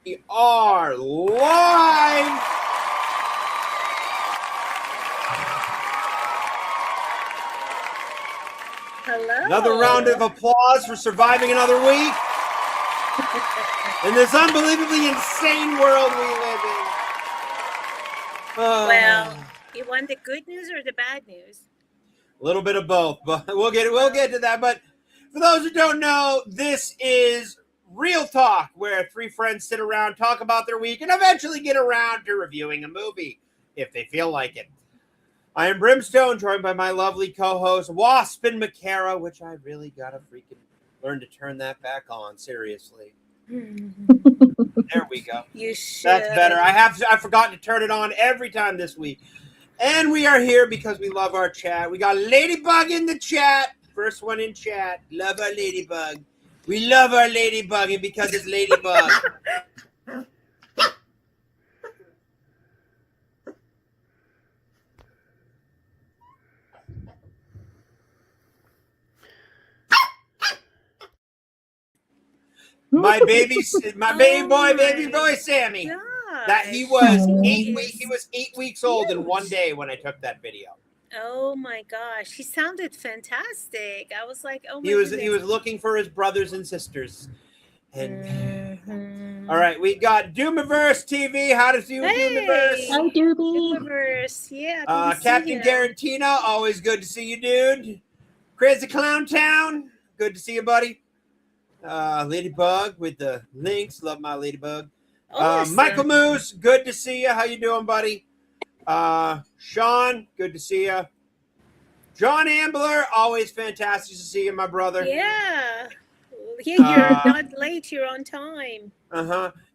We are live. Hello. Another round of applause for surviving another week in this unbelievably insane world we live in. Well, you want the good news or the bad news? A little bit of both, but we'll get to that. But for those who don't know, this is Real Talk, where three friends sit around, talk about their week, and eventually get around to reviewing a movie if they feel like it. I am Brimstone, joined by my lovely co-host Wasp and Makara, which I really gotta freaking learn to turn that back on. Seriously. There we go. You should. That's better. I've forgotten to turn it on every time this week. And we are here because we love our chat. We got Ladybug in the chat. First one in chat. Love our Ladybug. We love our Ladybug, and because it's Ladybug. My baby boy Sammy. Gosh. That he was 8 weeks old in one day when I took that video. Oh my gosh, he sounded fantastic. I was like, oh my He was goodness. looking for his brothers and sisters. And Mhm. all right, we got Doomiverse TV. How does you Doomiverse? Hi, Doobie. Universe. Yeah. good to see Captain you. Garantina, always good to see you, dude. Crazy Clown Town, good to see you, buddy. Ladybug with the links, love my Ladybug. Awesome. Michael Moose, good to see you. How you doing, buddy? Sean, good to see you. John Ambler, always fantastic to see you, my brother. Yeah. Yeah, you're not late. You're on time.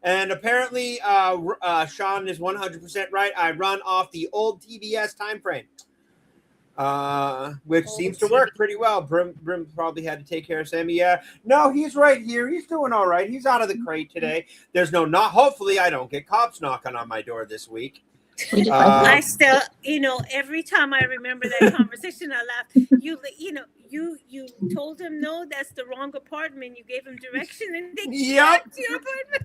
And apparently, Sean is 100% right. I run off the old TBS time frame, which Old seems to work TBS. pretty well. Brim probably had to take care of Sammy. Yeah, no, he's right here. He's doing all right. He's out of the crate today. There's no not. Hopefully, I don't get cops knocking on my door this week. I still, every time I remember that conversation, I laugh. You told him no, that's the wrong apartment. You gave him direction, and they Yep. to your apartment.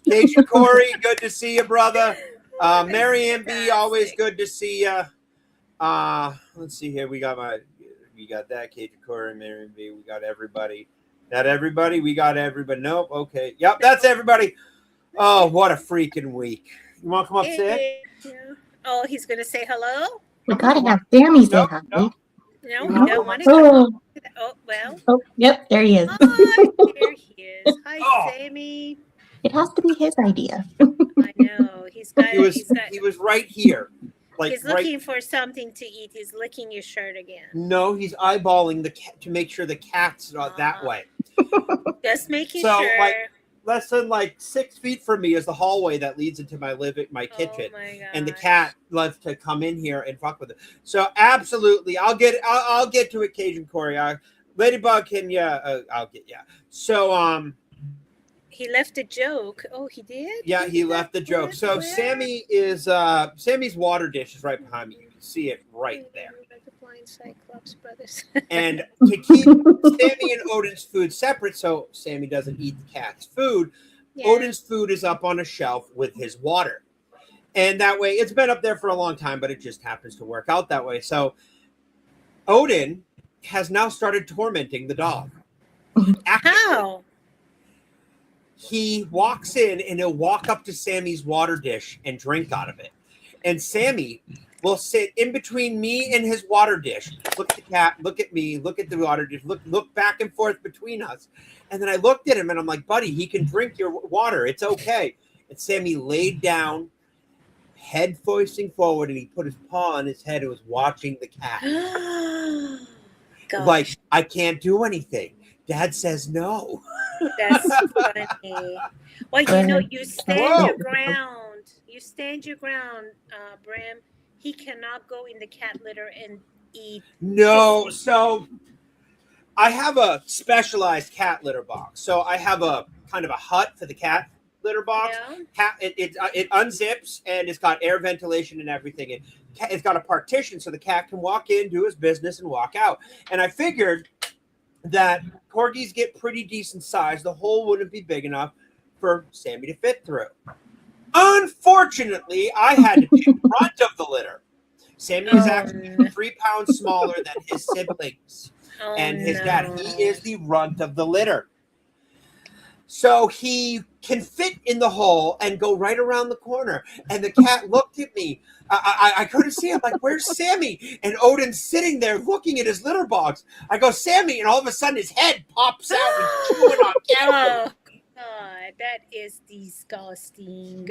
Cajun Corey, good to see you, brother. Mary Ann B, fantastic. always good to see you. Let's see here. We got that Cajun Corey, Mary Ann B. We got everybody. That everybody? We got everybody. Nope. Okay. Yep, that's everybody. Oh, what a freaking week. You want to come up sit? Yeah. Oh, he's gonna say hello. We gotta have Sammy say hi. Nope. No, No. he don't want to come. Oh, Oh well. oh, yep, there he is. Oh, there he is. Hi, Oh. Sammy. It has to be his idea. I know he's got. He was right here. Like He's right. looking for something to eat. He's licking your shirt again. No, he's eyeballing the cat to make sure the cat's not that way. Just making So, sure. like, less than 6 feet from me is the hallway that leads into my kitchen. Oh my And the gosh. cat loves to come in here and fuck with it. So absolutely, I'll get to it, Cajun Corey. Ladybug can I'll get So He left a joke. Oh, he did. yeah, he left the joke. So Where? Sammy is Sammy's water dish is right behind me. You can see it right there. The blind Cyclops brothers. And to keep Sammy and Odin's food separate, so Sammy doesn't eat the cat's food, Yeah. Odin's food is up on a shelf with his water. And that way, it's been up there for a long time, but it just happens to work out that way. So Odin has now started tormenting the dog. How? He walks in and he'll walk up to Sammy's water dish and drink out of it. And Sammy will sit in between me and his water dish. Look at the cat, look at me, look at the water dish, look back and forth between us. And then I looked at him and I'm like, buddy, he can drink your water. It's okay. And Sammy laid down, head facing forward, and he put his paw on his head and was watching the cat. Gosh, Like, I can't do anything. Dad says no. that's funny. Well, you stand Whoa. your ground. You stand your ground, Brim. He cannot go in the cat litter and eat. No, so I have a specialized cat litter box. So I have a kind of a hut for the cat litter box. Yeah. It unzips and it's got air ventilation and everything. It's got a partition so the cat can walk in, do his business, and walk out. And I figured that corgis get pretty decent size. The hole wouldn't be big enough for Sammy to fit through. Unfortunately, I had to be in front of the litter. Sammy is actually 3 pounds smaller than his siblings and his dad. He is the runt of the litter. So he can fit in the hole and go right around the corner. And the cat looked at me. I couldn't see him. Like, where's Sammy? And Odin's sitting there looking at his litter box. I go, Sammy, and all of a sudden his head pops out and chewing on camera. Oh, God, that is disgusting.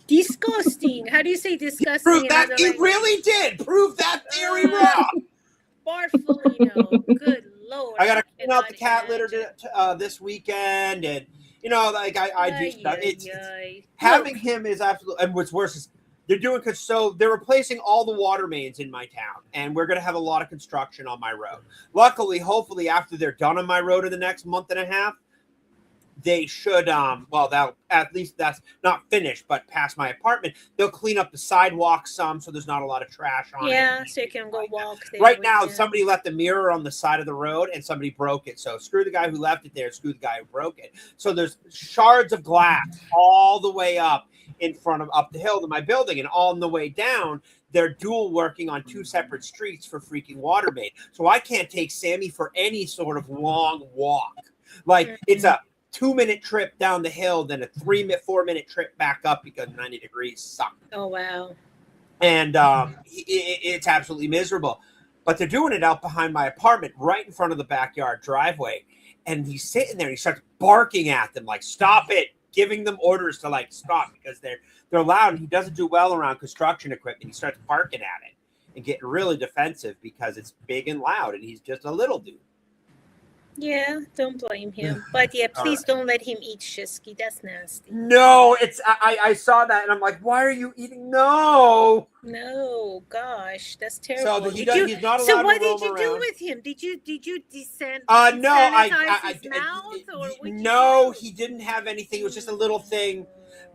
Disgusting. How do you say disgusting? Prove that he really did. Prove that theory wrong. Bartolino. Good Lord. I got to clean out the cat litter this weekend. And, you know, like I just, it's having him is absolutely, and what's worse is they're doing, so they're replacing all the water mains in my town. And we're going to have a lot of construction on my road. Luckily, hopefully, after they're done on my road in the next month and a half, they should, well, at least that's not finished, but past my apartment, they'll clean up the sidewalks some so there's not a lot of trash on it. Yeah, so you can go walk there. Right now, somebody left a mirror on the side of the road and somebody broke it. So screw the guy who left it there, screw the guy who broke it. So there's shards of glass all the way up in front of up the hill to my building, and on the way down, they're dual working on 2 separate streets for freaking water main. So I can't take Sammy for any sort of long walk. Like it's a 2-minute trip down the hill, then a 4-minute trip back up because 90 degrees suck. Oh, wow. And it's absolutely miserable. But they're doing it out behind my apartment, right in front of the backyard driveway. And he's sitting there and he starts barking at them, like, stop it, giving them orders to, like, stop because they're loud. And he doesn't do well around construction equipment. He starts barking at it and getting really defensive because it's big and loud and he's just a little dude. Yeah, don't blame him. But yeah, please don't let him eat Shisky. That's nasty. No, it's I saw that and I'm like, why are you eating? No, gosh, that's terrible. So he's not allowed so what to did you roam do around. with him? Did you descend? No, sanitize his mouth, or no, he didn't have anything. It was just a little thing,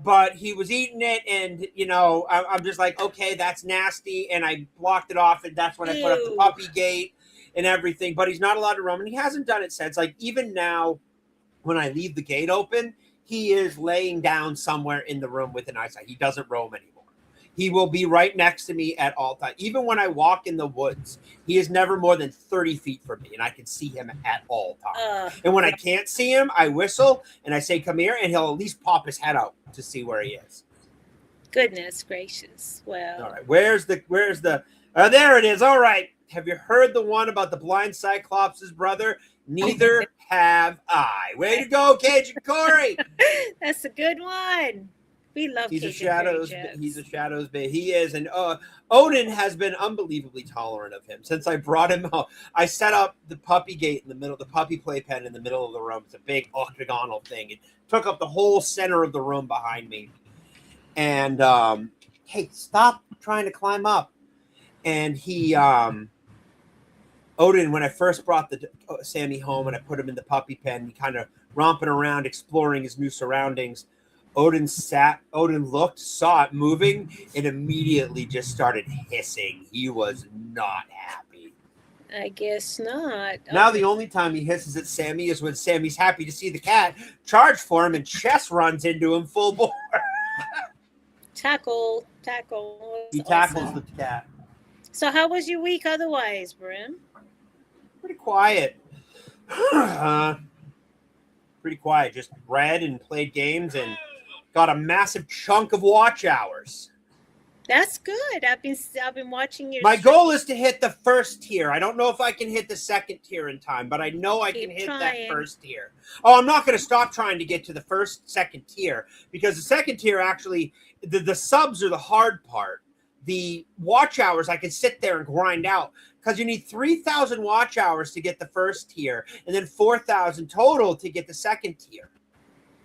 but he was eating it, and you know, I'm just like, okay, that's nasty, and I blocked it off, and that's when I put up the puppy gate and everything. But he's not allowed to roam, and he hasn't done it since. Like even now, when I leave the gate open, he is laying down somewhere in the room with an eyesight. He doesn't roam anymore. He will be right next to me at all times. Even when I walk in the woods, he is never more than 30 feet from me, and I can see him at all times. And when I can't see him, I whistle, and I say, come here, and he'll at least pop his head out to see where he is. Goodness gracious. Well. All right. Where's the there it is. All right. Have you heard the one about the blind Cyclops' brother? Neither have I. Way to go, Cajun Corey. That's a good one. We love He's Cajun a Shadows. He's a Shadows baby. He is, and Odin has been unbelievably tolerant of him since I brought him out. I set up the puppy gate in the middle, the puppy playpen in the middle of the room. It's a big octagonal thing. It took up the whole center of the room behind me. And hey, stop trying to climb up. And he, Odin, when I first brought the Sammy home and I put him in the puppy pen, he kind of romping around, exploring his new surroundings. Odin looked, saw it moving, and immediately just started hissing. He was not happy. I guess not. Now the only time he hisses at Sammy is when Sammy's happy to see the cat, charge for him, and Chess runs into him full bore. Tackle. He tackles the cat. So how was your week otherwise, Brim? Pretty quiet. Pretty quiet. Just read and played games and got a massive chunk of watch hours. That's good. I've been watching your. My goal is to hit the first tier. I don't know if I can hit the second tier in time, but I know I can hit that first tier. Oh, I'm not going to stop trying to get to the second tier because the second tier actually, the subs are the hard part. The watch hours I can sit there and grind out because you need 3,000 watch hours to get the first tier and then 4,000 total to get the second tier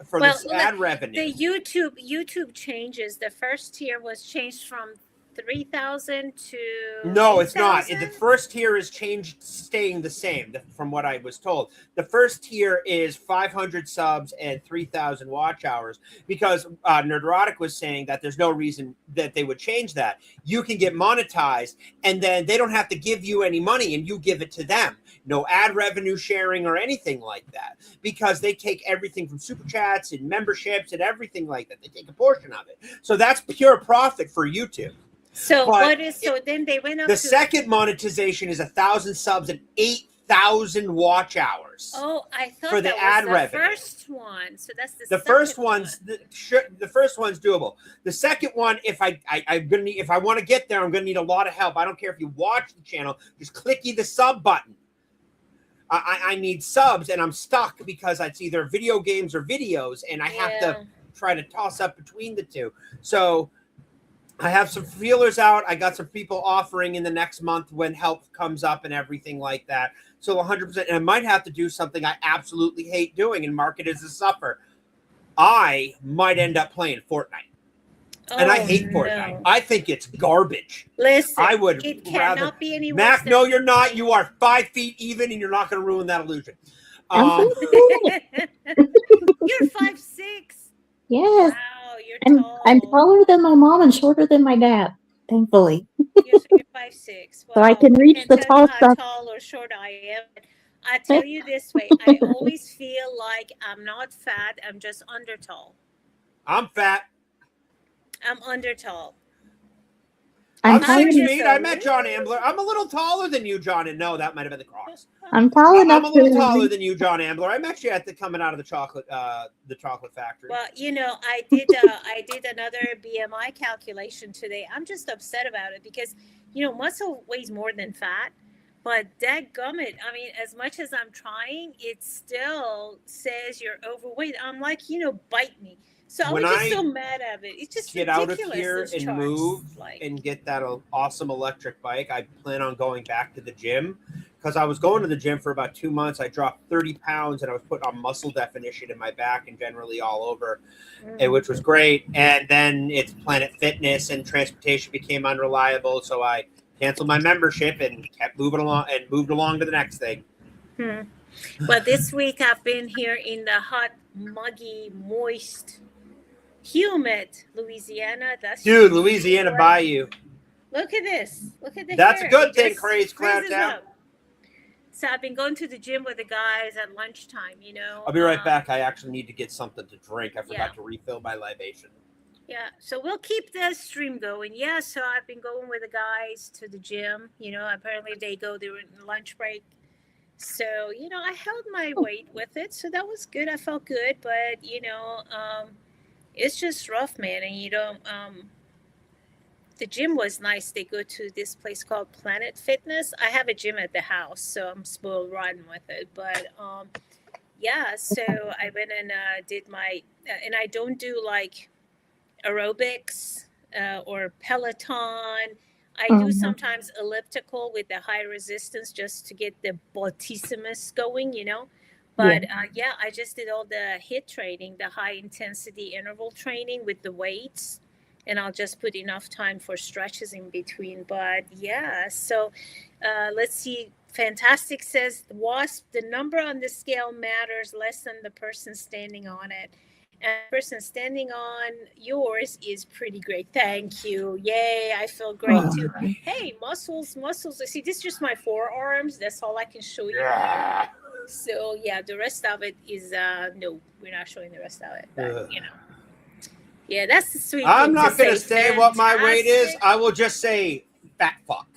for this ad revenue. The YouTube changes. The first tier was changed from 3,000 to No, it's not. 8,000? The first tier is changed, staying the same from what I was told. The first tier is 500 subs and 3,000 watch hours because Nerderotic was saying that there's no reason that they would change that. You can get monetized and then they don't have to give you any money and you give it to them. No ad revenue sharing or anything like that because they take everything from super chats and memberships and everything like that. They take a portion of it. So that's pure profit for YouTube. So But what is so then they went up The to second monetization is 1,000 subs and 8,000 watch hours. Oh, I thought for the that ad was the revenue. first one. So that's the The second first one. one's the first one's doable. The second one, if I'm gonna need, if I want to get there, I'm gonna need a lot of help. I don't care if you watch the channel, just clicky the sub button. I need subs and I'm stuck because it's either video games or videos, and I have to try to toss up between the two. So I have some feelers out. I got some people offering in the next month when help comes up and everything like that. So 100%. And I might have to do something I absolutely hate doing and mark it as a suffer. I might end up playing Fortnite. And I hate Fortnite. I think it's garbage. Listen, I would it rather. cannot be any worse Mac, than- no, you're not. You are 5 feet even, and you're not going to ruin that illusion. I'm You're 5'6". Yes. Wow, you're And tall. I'm taller than my mom and shorter than my dad, thankfully. You're 5'6". So I can reach can't the tell tall you how stuff. tall or short I am. I tell you this way, I always feel like I'm not fat. I'm just under tall. I'm fat. I'm under tall. I'm tall 6 enough- feet. I met John Ambler. I'm a little taller than you, John. And no, that might have been the cross. I'm tall enough I'm a little to- taller than you, John Ambler. I met you at coming out of the chocolate factory. Well, I did another BMI calculation today. I'm just upset about it because, muscle weighs more than fat. But dadgummit, I mean, as much as I'm trying, it still says you're overweight. I'm like, bite me. So I was When just I so mad at it. It's just get ridiculous. out of here those and charts. move Like, and get that awesome electric bike, I plan on going back to the gym because I was going to the gym for about 2 months. I dropped 30 pounds and I was putting on muscle definition in my back and generally all over, which was great. And then it's Planet Fitness and transportation became unreliable. So I canceled my membership and kept moving along and moved along to the next thing. Well, this week I've been here in the hot, muggy, moist, humid Louisiana. Dude, Louisiana Bayou. Look at this. Look at the That's hair. a good It thing, just Craze Cloud freezes Town. up. So I've been going to the gym with the guys at lunchtime, I'll be right back. I actually need to get something to drink. I forgot Yeah. to refill my libation. Yeah, so we'll keep the stream going. Yeah, so I've been going with the guys to the gym. Apparently they go during lunch break. So, I held my weight with it. So that was good. I felt good. But, it's just rough, man. And, the gym was nice. They go to this place called Planet Fitness. I have a gym at the house, so I'm spoiled rotten with it. But, yeah, so I went and did my, and I don't do like aerobics or Peloton. I do sometimes elliptical with the high resistance just to get the Baltissimus going, But I just did all the HIIT training, the high intensity interval training with the weights. And I'll just put enough time for stretches in between. But yeah, so let's see. Fantastic says, WASP, the number on the scale matters less than the person standing on it. And the person standing on yours is pretty great. Thank you. Yay, I feel great too. Hey, muscles. See, this is just my forearms. That's all I can show you. Yeah. So yeah, the rest of it is no, we're not showing the rest of it. But yeah, that's the sweet. I'm thing not going to say. say what my weight is. Fantastic. I will just say fat fuck.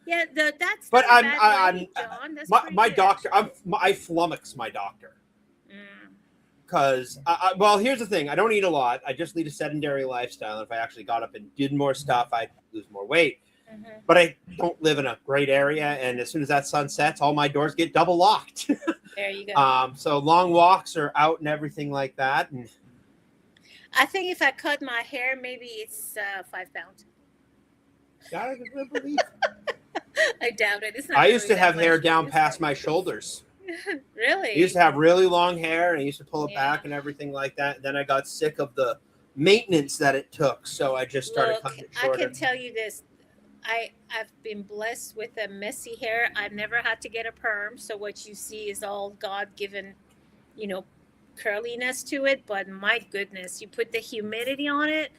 Yeah, that's. But not a I'm bad weight, John. That's pretty my good. doctor. I flummox my doctor because well, here's the thing. I don't eat a lot. I just lead a sedentary lifestyle. If I actually got up and did more stuff, I'd lose more weight. But I don't live in a great area, and as soon as that sun sets, all my doors get double locked. There you go. So long walks are out and everything like that. And I think if I cut my hair, maybe it's 5 pounds. I believe. I doubt it. It's not I used really to have that hair much. down It's past not- my shoulders. Really? I used to have really long hair, and I used to pull it Yeah. back and everything like that. Then I got sick of the maintenance that it took. So I just started Look, cutting it I shorter. can tell you this. I've been blessed with a messy hair. I've never had to get a perm, so what you see is all God given, you know, curliness to it. But my goodness, you put the humidity on it,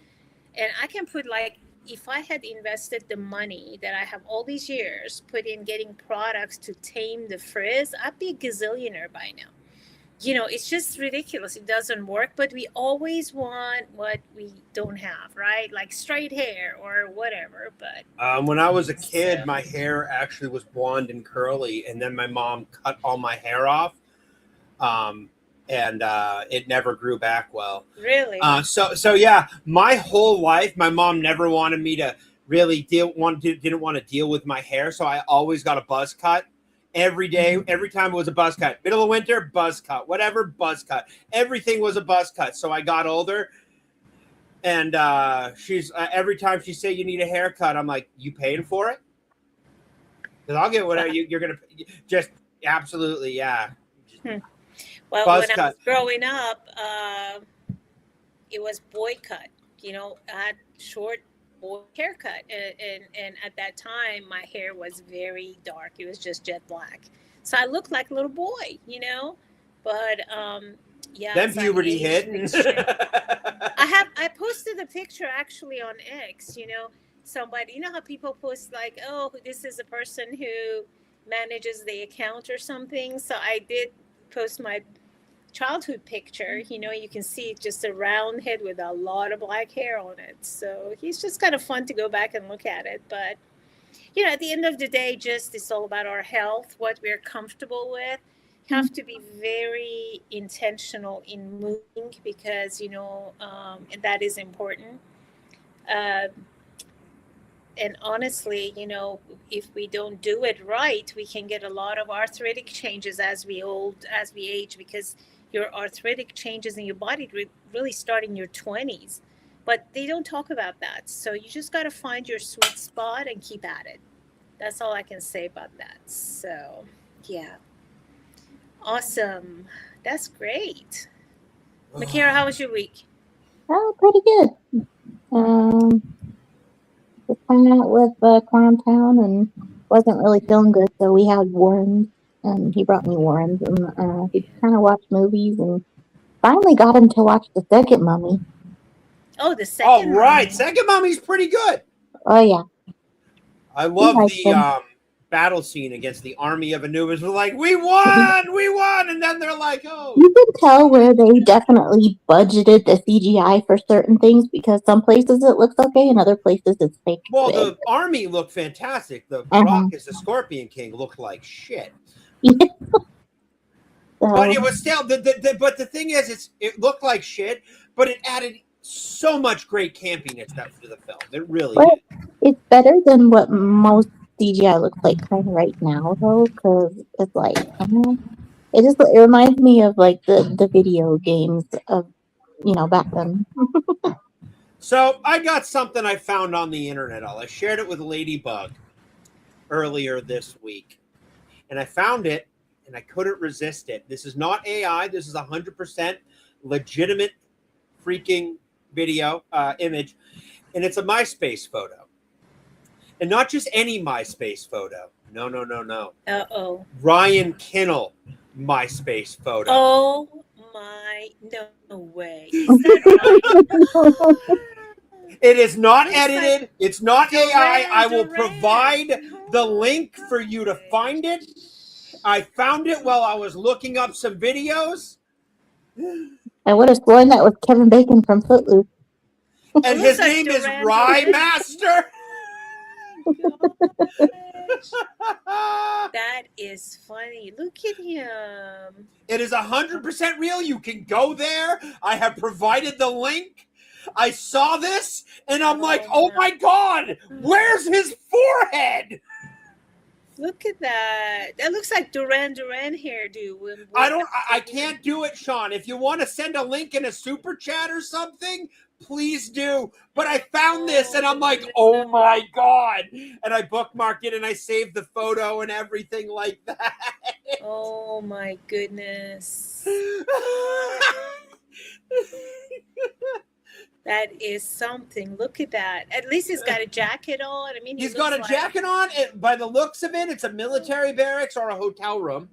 and I can put like if I had invested the money that I have all these years put in getting products to tame the frizz, I'd be a gazillionaire by now. You know, it's just ridiculous. It doesn't work, but we always want what we don't have, right? Like straight hair or whatever. But When I was a kid, so, my hair actually was blonde and curly, and then my mom cut all my hair off, and it never grew back well. really, So yeah, my whole life, my mom never wanted me to really didn't want to deal with my hair, so I always got a buzz cut. Every day, every time it was a buzz cut. Middle of winter, buzz cut. Whatever, buzz cut. Everything was a buzz cut. So I got older, and she's every time she say you need a haircut, I'm like, you paying for it? Because I'll get whatever you're gonna just absolutely, yeah. well, Buzz when I cut. was growing up, it was boy cut. You know, I had short boy haircut, and at that time, my hair was very dark. It was just jet black, so I looked like a little boy, you know. But yeah, Then as I puberty aged, hit. things changed. I posted a picture actually on X, you know, somebody, you know how people post like, oh, this is a person who manages the account or something. So I did post my childhood picture. You know, you can see just a round head with a lot of black hair on it. So he's just kind of fun to go back and look at it. But you know, at the end of the day, just it's all about our health, what we're comfortable with. You have to be very intentional in moving because you know that is important. Uh, and honestly, you know, if we don't do it right, we can get a lot of arthritic changes as we age, because your arthritic changes in your body really start in your 20s. But they don't talk about that. So you just got to find your sweet spot and keep at it. That's all I can say about that. So, yeah. Awesome. That's great. Makara, how was your week? Oh, pretty good. Just hung out with Clown Town and wasn't really feeling good, so we had Warrens, and he brought me Warrens, and we kind of watched movies, and finally got him to watch the second Mummy. Oh, the All second right, Mummy. second Mummy's pretty good. Oh yeah, I love liked the him. battle scene against the army of Anubis. We're like, we won, and then they're like, oh. You can tell where they definitely budgeted the CGI for certain things because some places it looks okay and other places it's fake. Well, Big. the army looked fantastic. The Uh-huh. Rock as the Scorpion King looked like shit. So, But it was still but the thing is, it looked like shit, but it added so much great campiness to the film. It really Well, did. it's better than what most CGI looks like kind of right now, though, because it's like it reminds me of like the video games of back then. So I got something I found on the internet. I shared it with Ladybug earlier this week, and I found it, and I couldn't resist it. This is not AI. This is 100% legitimate freaking video image, and it's a MySpace photo, and not just any MySpace photo. No. Uh-oh. Ryan Kinnell MySpace photo. Oh my, no way. Is that right? It is not It's edited. like It's not AI. I will Duran. provide the link for you to find it. I found it while I was looking up some videos. I would have sworn that was Kevin Bacon from Footloose. And It his looks like name is Duran Rye Duran. Master. That is funny. Look at him. It is 100% real. You can go there. I have provided the link. I saw this and I'm like, oh my God, where's his forehead? Look at that. That looks like Duran Duran hairdo. I can't do it, Sean. If you want to send a link in a super chat or something, please do. But I found this and I'm like, oh my God. And I bookmarked it and I saved the photo and everything like that. Oh my goodness. That is something. Look at that. At least he's got a jacket on. I mean, He's got a jacket on. By the looks of it, it's a military barracks or a hotel room.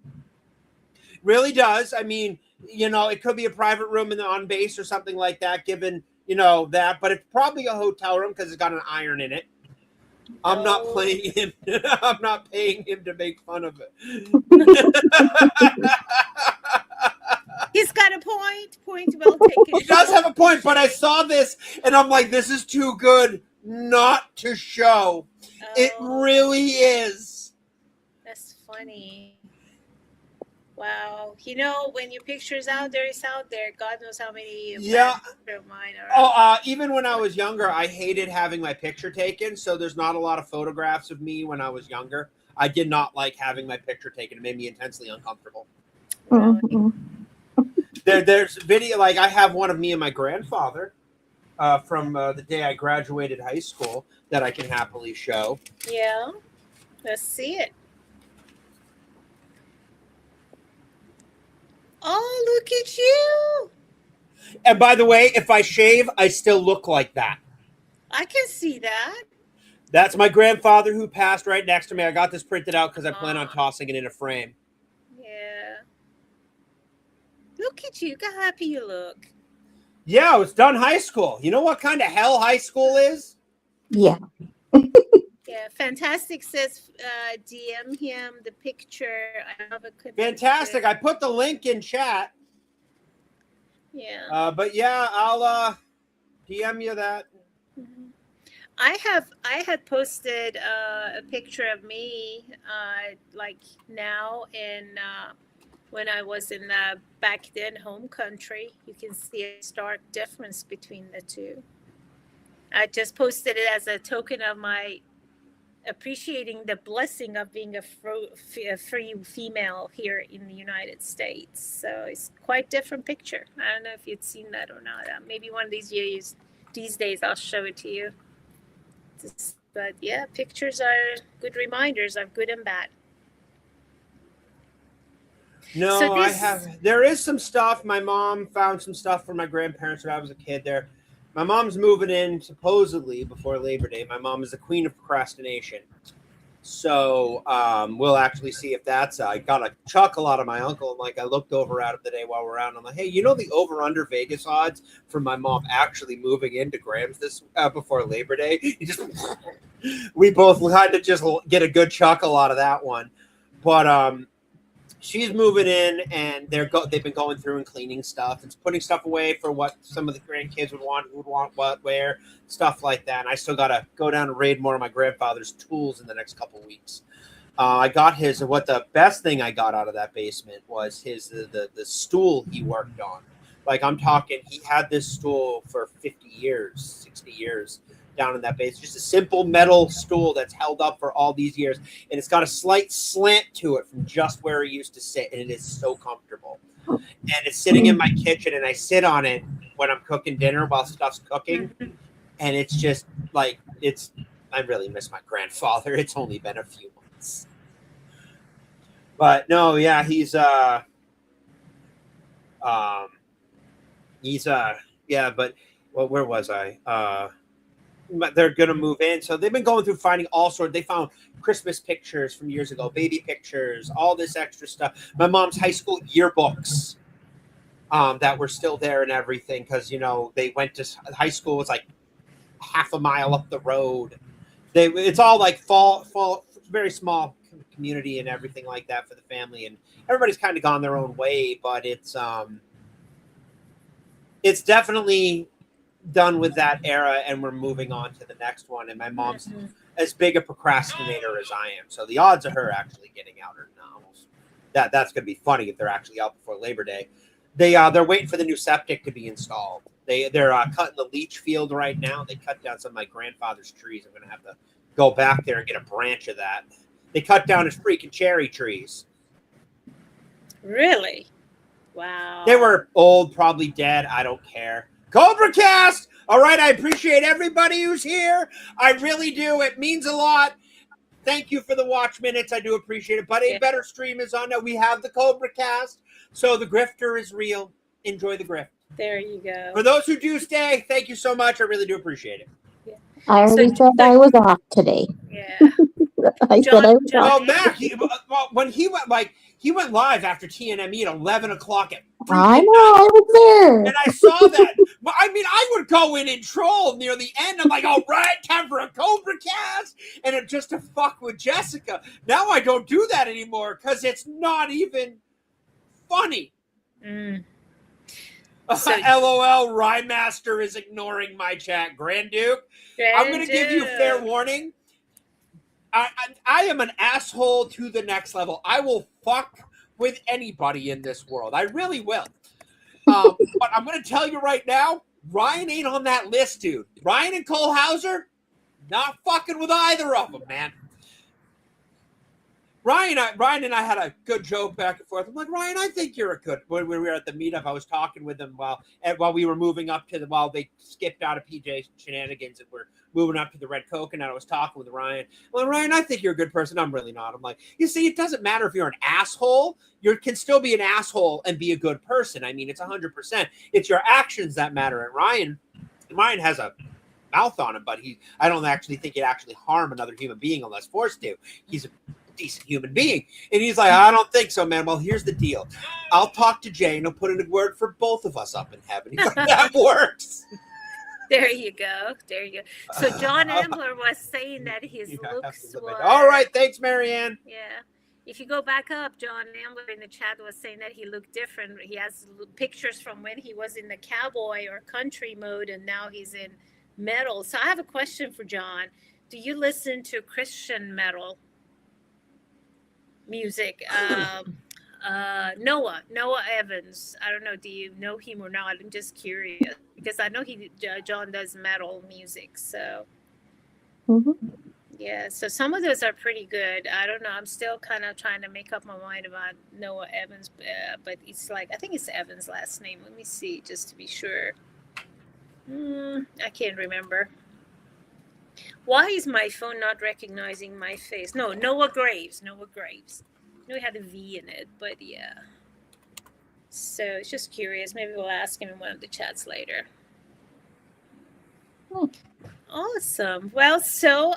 Really does. I mean, it could be a private room on base or something like that, given, that. But it's probably a hotel room because it's got an iron in it. I'm not playing him. I'm not paying him to make fun of it. He's got a point. Point well taken. He does have a point, but I saw this and I'm like, this is too good not to show. It really is. That's funny. Wow. When your picture's out there, it's out there. God knows how many of mine are. Even when I was younger, I hated having my picture taken. So there's not a lot of photographs of me when I was younger. I did not like having my picture taken. It made me intensely uncomfortable. Mm-hmm. There's video, like I have one of me and my grandfather from the day I graduated high school that I can happily show. Yeah. Let's see it. Oh, look at you. And by the way, if I shave, I still look like that. I can see that. That's my grandfather who passed right next to me. I got this printed out because I plan on tossing it in a frame. Yeah. Look at you. Look how happy you look. Yeah, I was done high school. You know what kind of hell high school is? Yeah. Yeah, Fantastic says DM him the picture. I have a good Fantastic. picture. I put the link in chat. Yeah. But yeah, I'll DM you that. Mm-hmm. I had posted a picture of me like now in when I was in back then home country. You can see a stark difference between the two. I just posted it as a token of my appreciating the blessing of being a free female here in the United States. So it's quite different picture. I don't know if you'd seen that or not. Maybe one of these days I'll show it to you. But yeah, pictures are good reminders of good and bad. No, So there is some stuff. My mom found some stuff for my grandparents when I was a kid there. My mom's moving in supposedly before Labor Day. My mom is the queen of procrastination. So we'll actually see if that's. I got a chuckle out of my uncle. And like I looked over at him today while we're out. I'm like, hey, the over/under Vegas odds for my mom actually moving into Grams this before Labor Day? We both kind of just get a good chuckle out of that one. But she's moving in, and they've been going through and cleaning stuff and putting stuff away for what some of the grandkids would want what, where, stuff like that. And I still got to go down and raid more of my grandfather's tools in the next couple of weeks. I got the best thing I got out of that basement was the stool he worked on. Like I'm talking, he had this stool for 50 years, 60 years. Down in that base, just a simple metal stool that's held up for all these years, and it's got a slight slant to it from just where it used to sit, and it is so comfortable. And it's sitting in my kitchen, and I sit on it when I'm cooking dinner while stuff's cooking, and it's just like I really miss my grandfather. It's only been a few months, but no, yeah, but where was I? They're going to move in. So they've been going through finding all sorts. They found Christmas pictures from years ago, baby pictures, all this extra stuff. My mom's high school yearbooks that were still there and everything because, they went to high school. Was like half a mile up the road. It's all like fall, very small community and everything like that for the family. And everybody's kind of gone their own way, but it's definitely done with that era, and we're moving on to the next one. And my mom's as big a procrastinator as I am, so the odds of her actually getting out are almost that's going to be funny if they're actually out before Labor Day. They're waiting for the new septic to be installed. They're cutting the leach field right now. They cut down some of my grandfather's trees. I'm going to have to go back there and get a branch of that. They cut down his freaking cherry trees. Really? Wow. They were old, probably dead. I don't care. Cobra Cast. All right. I appreciate everybody who's here. I really do. It means a lot. Thank you for the watch minutes. I do appreciate it. But a better stream is on now. We have the Cobra Cast. So the grifter is real. Enjoy the grift. There you go. For those who do stay, thank you so much. I really do appreciate it. I already So- said I was off today. Yeah. I said I was John- off. Well, Mac, when he went live after TNME at 11 o'clock at I freaking know, I was there. and I saw that. I mean, I would go in and troll near the end. I'm like, all right, time for a Cobra cast. And it just to fuck with Jessica. Now I don't do that anymore because it's not even funny. Mm. So- LOL, Rymaster is ignoring my chat. Grand Duke, I'm going to give you fair warning. I am an asshole to the next level. I will fuck with anybody in this world. I really will. But I'm going to tell you right now, Ryan ain't on that list, dude. Ryan and Cole Hauser, not fucking with either of them, man. Ryan and I had a good joke back and forth. I'm like, Ryan, I think you're a good. When we were at the meetup, I was talking with him while we were moving up to while they skipped out of PJ Shenanigans and we're moving up to the Red Coconut. I was talking with Ryan. Well, Ryan, I think you're a good person. I'm really not. I'm like, you see, it doesn't matter if you're an asshole. You can still be an asshole and be a good person. I mean, it's 100%. It's your actions that matter. And Ryan has a mouth on him, but I don't actually think it actually harm another human being unless forced to. He's a decent human being. And he's like, I don't think so, man. Well, here's the deal. I'll talk to Jay and he'll put in a word for both of us up in heaven. He's like, that works. There you go. There you go. So John Ambler was saying that his looks were... All right. Thanks, Marianne. Yeah. If you go back up, John Ambler in the chat was saying that he looked different. He has pictures from when he was in the cowboy or country mode and now he's in metal. So I have a question for John. Do you listen to Christian metal music? Noah Evans. I don't know. Do you know him or not? I'm just curious because I know John does metal music. So yeah. So some of those are pretty good. I don't know. I'm still kind of trying to make up my mind about Noah Evans, but it's like I think it's Evans' last name. Let me see just to be sure. I can't remember. Why is my phone not recognizing my face? No, Noah Graves. I know it had a V in it, but yeah. So it's just curious. Maybe we'll ask him in one of the chats later. Awesome. Well, so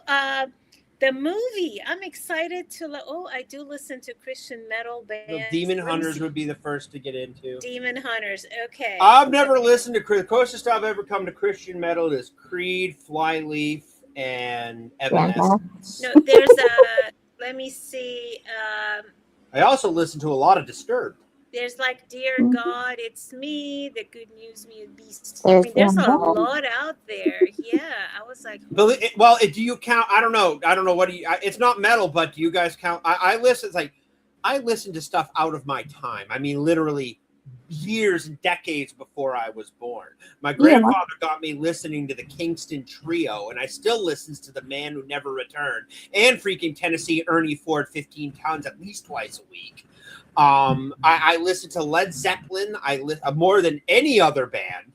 the movie, I'm excited to. I do listen to Christian metal bands. The Demon Hunters would be the first to get into. Demon Hunters. Okay. I've never listened to the closest I've ever come to Christian metal is Creed, Flyleaf, and Evanescence. No, there's a. Let me see. I also listen to a lot of Disturbed. There's like, Dear God, It's Me, The Good News Me and Beast. I mean, there's a lot out there. Yeah, I was like, well, do you count? I don't know. What do you? It's not metal, but do you guys count? I listen. It's like I listen to stuff out of my time. I mean, literally years and decades before I was born. My grandfather got me listening to the Kingston Trio, and I still listens to The Man Who Never Returned and freaking Tennessee Ernie Ford 15 Tons at least twice a week. I listen to Led Zeppelin. I more than any other band,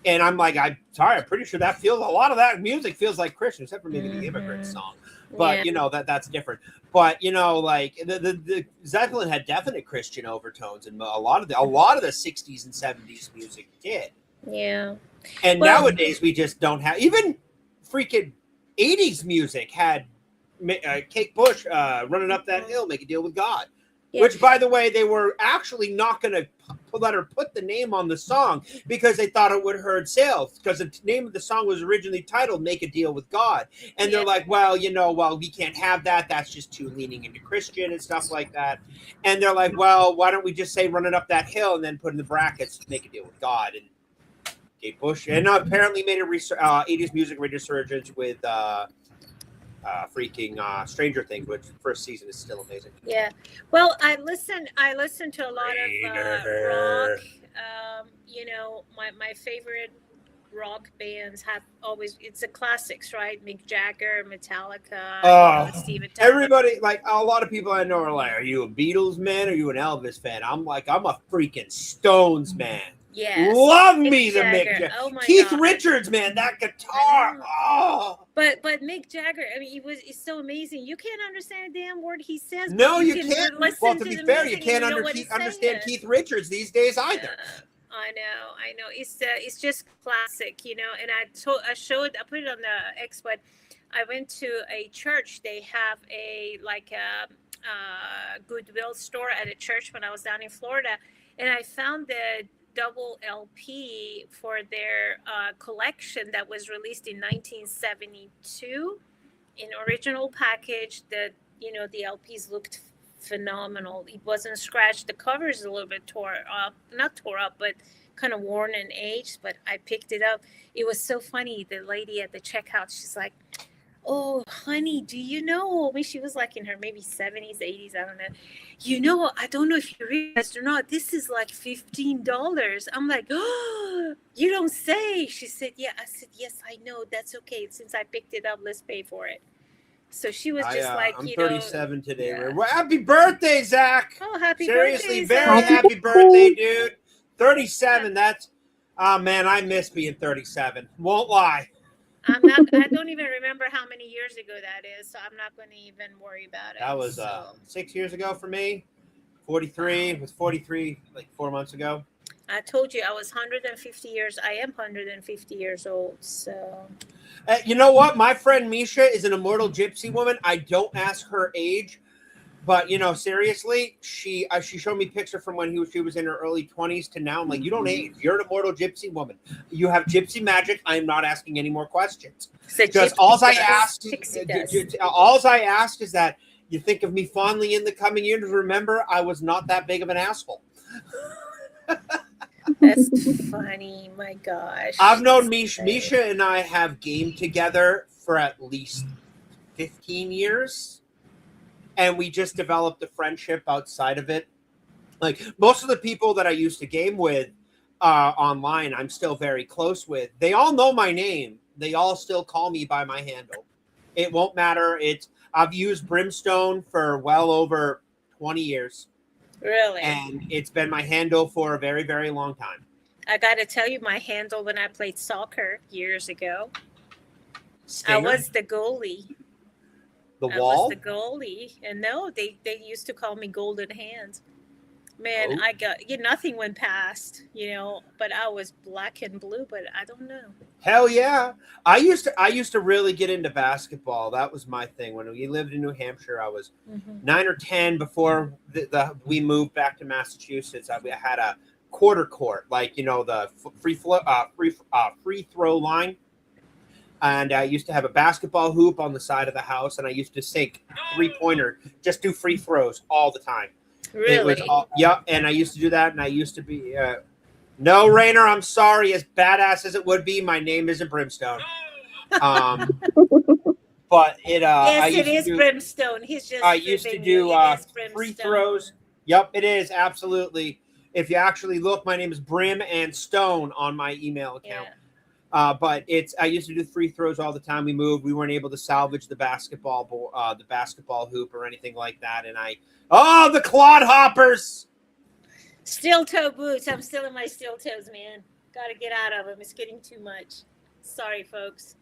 and I'm like, I'm pretty sure that feels a lot of that music feels like Christian, except for maybe the Immigrant song. But you know that's different. But you know, like the Zeppelin had definite Christian overtones, and a lot of the 60s and 70s music did. Yeah. And nowadays we just don't have even freaking 80s music had Kate Bush running up that hill, make a deal with God. Yeah. Which, by the way, they were actually not going to let her put the name on the song because they thought it would hurt sales because the name of the song was originally titled Make a Deal with God. And they're like, well, we can't have that. That's just too leaning into Christian and stuff like that. And they're like, well, why don't we just say Running Up That Hill and then put in the brackets Make a Deal with God. And Kate Bush and apparently made a 80s music resurgence with Stranger Things, which first season is still amazing. Yeah, well, I listen to a lot of rock. My favorite rock bands have always it's the classics, right? Mick Jagger, Metallica, Steven Tyler. Everybody, like a lot of people I know are like, are you a Beatles man or are you an Elvis fan? I'm like, I'm a freaking Stones man. Yes. Love me the Mick Jagger. Oh my Keith God. Richards, man, that guitar. Oh. But Mick Jagger, I mean, he's so amazing. You can't understand a damn word he says. No, you can't. Well, to to be the fair, you music can't and understand Keith Richards these days either. I know. It's just classic, you know. And I put it on the X, but I went to a church. They have a like a Goodwill store at a church when I was down in Florida, and I found the double LP for their collection that was released in 1972 in original package. The LPs looked phenomenal. It wasn't scratched. The cover is a little bit not tore up, but kind of worn and aged. But I picked it up. It was so funny. The lady at the checkout, she's like, "Oh, honey, do you know?" I mean, she was like in her maybe 70s, 80s. I don't know. I don't know if you realized or not. This is like $15. I'm like, "Oh, you don't say." She said, "Yeah." I said, "Yes, I know. That's okay. Since I picked it up, let's pay for it." So she was just like, I'm 37 today. yeah. Well, happy birthday, Zach. Oh, happy Seriously, birthday, very Zach. happy birthday, dude. 37. That's, oh man, I miss being 37. Won't lie. I don't even remember how many years ago that is, so I'm not going to even worry about it. That was 6 years ago for me. 43. It was 43 like 4 months ago. I told you I was 150 years. I am 150 years old, so. You know what? My friend Misha is an immortal gypsy woman. I don't ask her age, but seriously, she showed me a picture from when she was in her early 20s to now. I'm like, you don't age. You're an immortal gypsy woman. You have gypsy magic. I'm not asking any more questions. Just all I ask is that you think of me fondly in the coming years. Remember, I was not that big of an asshole. That's funny. My gosh. I've known Misha. Misha and I have gamed together for at least 15 years. And we just developed a friendship outside of it. Like most of the people that I used to game with online, I'm still very close with. They all know my name. They all still call me by my handle. It won't matter. I've used Brimstone for well over 20 years. Really? And it's been my handle for a very, very long time. I got to tell you, my handle when I played soccer years ago, Stinger? I was the goalie. I was the goalie. And no, they used to call me Golden Hands. Man, I got nothing went past, but I was black and blue, but I don't know. Hell yeah. I used to really get into basketball. That was my thing. When we lived in New Hampshire, I was 9 or 10 before we moved back to Massachusetts. We had a quarter court, like, the free throw line. And I used to have a basketball hoop on the side of the house, and I used to sink 3-pointer, just do free throws all the time. Really? It was and I used to do that, and I used to be no, Rainer, I'm sorry, as badass as it would be, my name isn't Brimstone. But it yes, it is Brimstone. He's just I used to do free throws. Yep, it is absolutely. If you actually look, my name is Brim and Stone on my email account. Yeah. But I used to do free throws all the time. We moved. We weren't able to salvage the basketball hoop or anything like that. And the clod hoppers. Steel toe boots. I'm still in my steel toes, man. Got to get out of them. It's getting too much. Sorry, folks.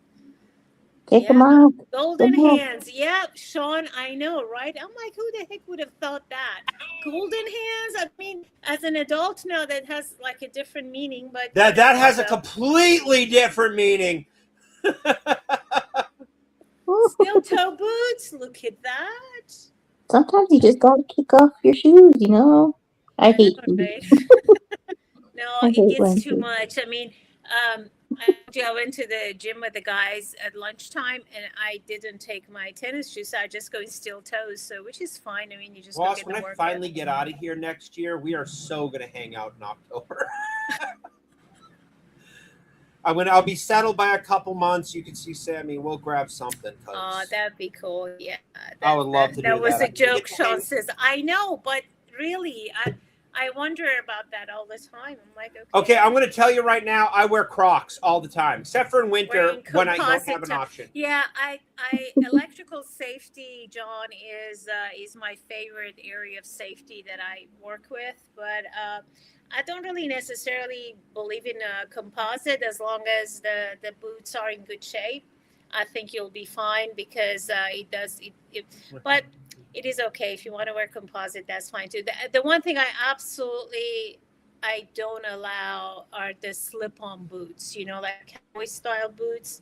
Take them off. Golden hands. Yep, Sean, I know, right? I'm like, who the heck would have thought that? Golden hands? I mean, as an adult now, that has like a different meaning, but that has a completely different meaning. Steel toe boots. Look at that. Sometimes you just gotta kick off your shoes, I hate shoes. No, it gets too much. I mean, I went to the gym with the guys at lunchtime, and I didn't take my tennis shoes. So I just go in steel toes, which is fine. I mean, you just when I finally get out of here next year, we are so gonna hang out in October. I'll be settled by a couple months. You can see Sammy. We'll grab something. Oh, that'd be cool. Yeah, I would love to do that. That was a joke. Sean says, "I know, but really, I wonder about that all the time." I'm like, okay, I'm going to tell you right now, I wear Crocs all the time, except for in winter when I don't have an option. Yeah, I electrical safety, John, is my favorite area of safety that I work with, but I don't really necessarily believe in a composite as long as the boots are in good shape. I think you'll be fine because but it is okay if you want to wear composite. That's fine too. The one thing I absolutely I don't allow are the slip-on boots, like cowboy style boots.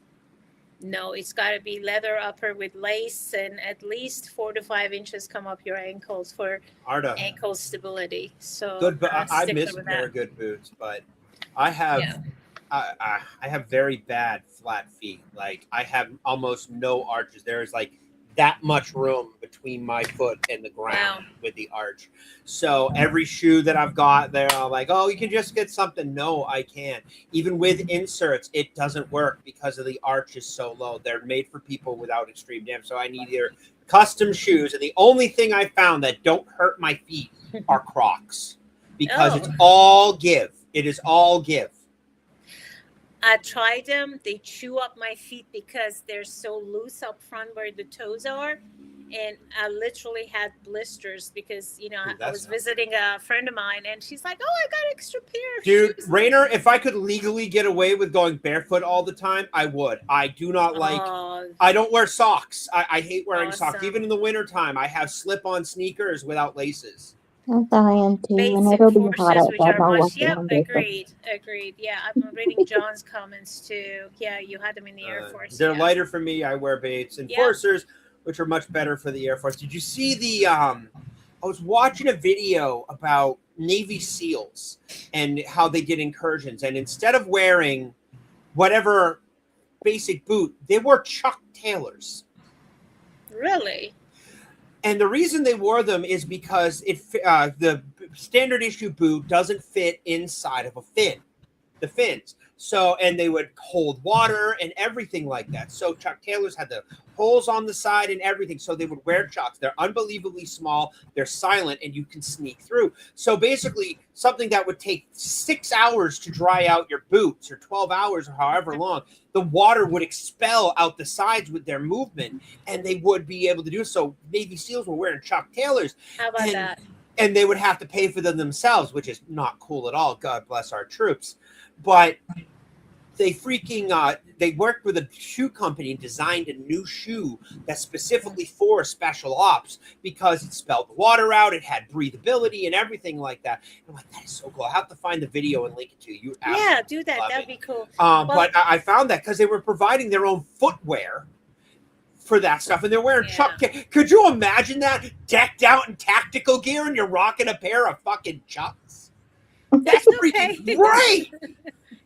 No, it's got to be leather upper with lace and at least 4 to 5 inches come up your ankles for Arda, ankle stability. So good, but I'm I sticking miss a with pair that. of good boots, but I have. Yeah. I have very bad flat feet. Like I have almost no arches. There is like that much room between my foot and the ground Wow. with the arch. So every shoe that I've got there, I'm like, oh, you can just get something. No, I can't. Even with inserts, it doesn't work because of the arch is so low. They're made for people without extreme damage. So I need either custom shoes, and the only thing I found that don't hurt my feet are Crocs because it's Oh, all give. It is all give. I tried them. They chew up my feet because they're so loose up front where the toes are. And I literally had blisters because, Ooh, I that's was not visiting a friend of mine and she's like, oh, I got an extra pair of Dude, shoes. Rainer, if I could legally get away with going barefoot all the time, I would. I do not like, Oh, I don't wear socks. I hate wearing socks. awesome. Even in the wintertime, I have slip on sneakers without laces. That's how I am too. Baits And and it'll be hot forces, which outside, are and I'll walk much. Yep, around barefoot. agreed. Yeah, I've been reading John's comments too. Yeah, you had them in the Air Force. They're Yeah. lighter for me. I wear baits. Yep. Enforcers, which are much better for the Air Force. Did you see the, I was watching a video about Navy SEALs and how they did incursions. And instead of wearing whatever basic boot, they wore Chuck Taylors. Really? And the reason they wore them is because the standard issue boot doesn't fit inside of a fin, the fins. So, and they would hold water and everything like that. So Chuck Taylors had the holes on the side and everything. So they would wear Chucks. They're unbelievably small. They're silent and you can sneak through. So basically something that would take 6 hours to dry out your boots or 12 hours or however long, the water would expel out the sides with their movement and they would be able to do so. Navy SEALs were wearing Chuck Taylors. How about that? And they would have to pay for them themselves, which is not cool at all. God bless our troops. But they freaking they worked with a shoe company and designed a new shoe that's specifically for special ops because it spelled the water out, it had breathability and everything like that. And I'm like, that is so cool. I'll have to find the video and link it to you. You Yeah, do that. love That'd it. be cool. But I found that because they were providing their own footwear for that stuff, and they're wearing Chuck. Could you imagine that decked out in tactical gear, and you're rocking a pair of fucking Chucks? That's Okay. freaking great.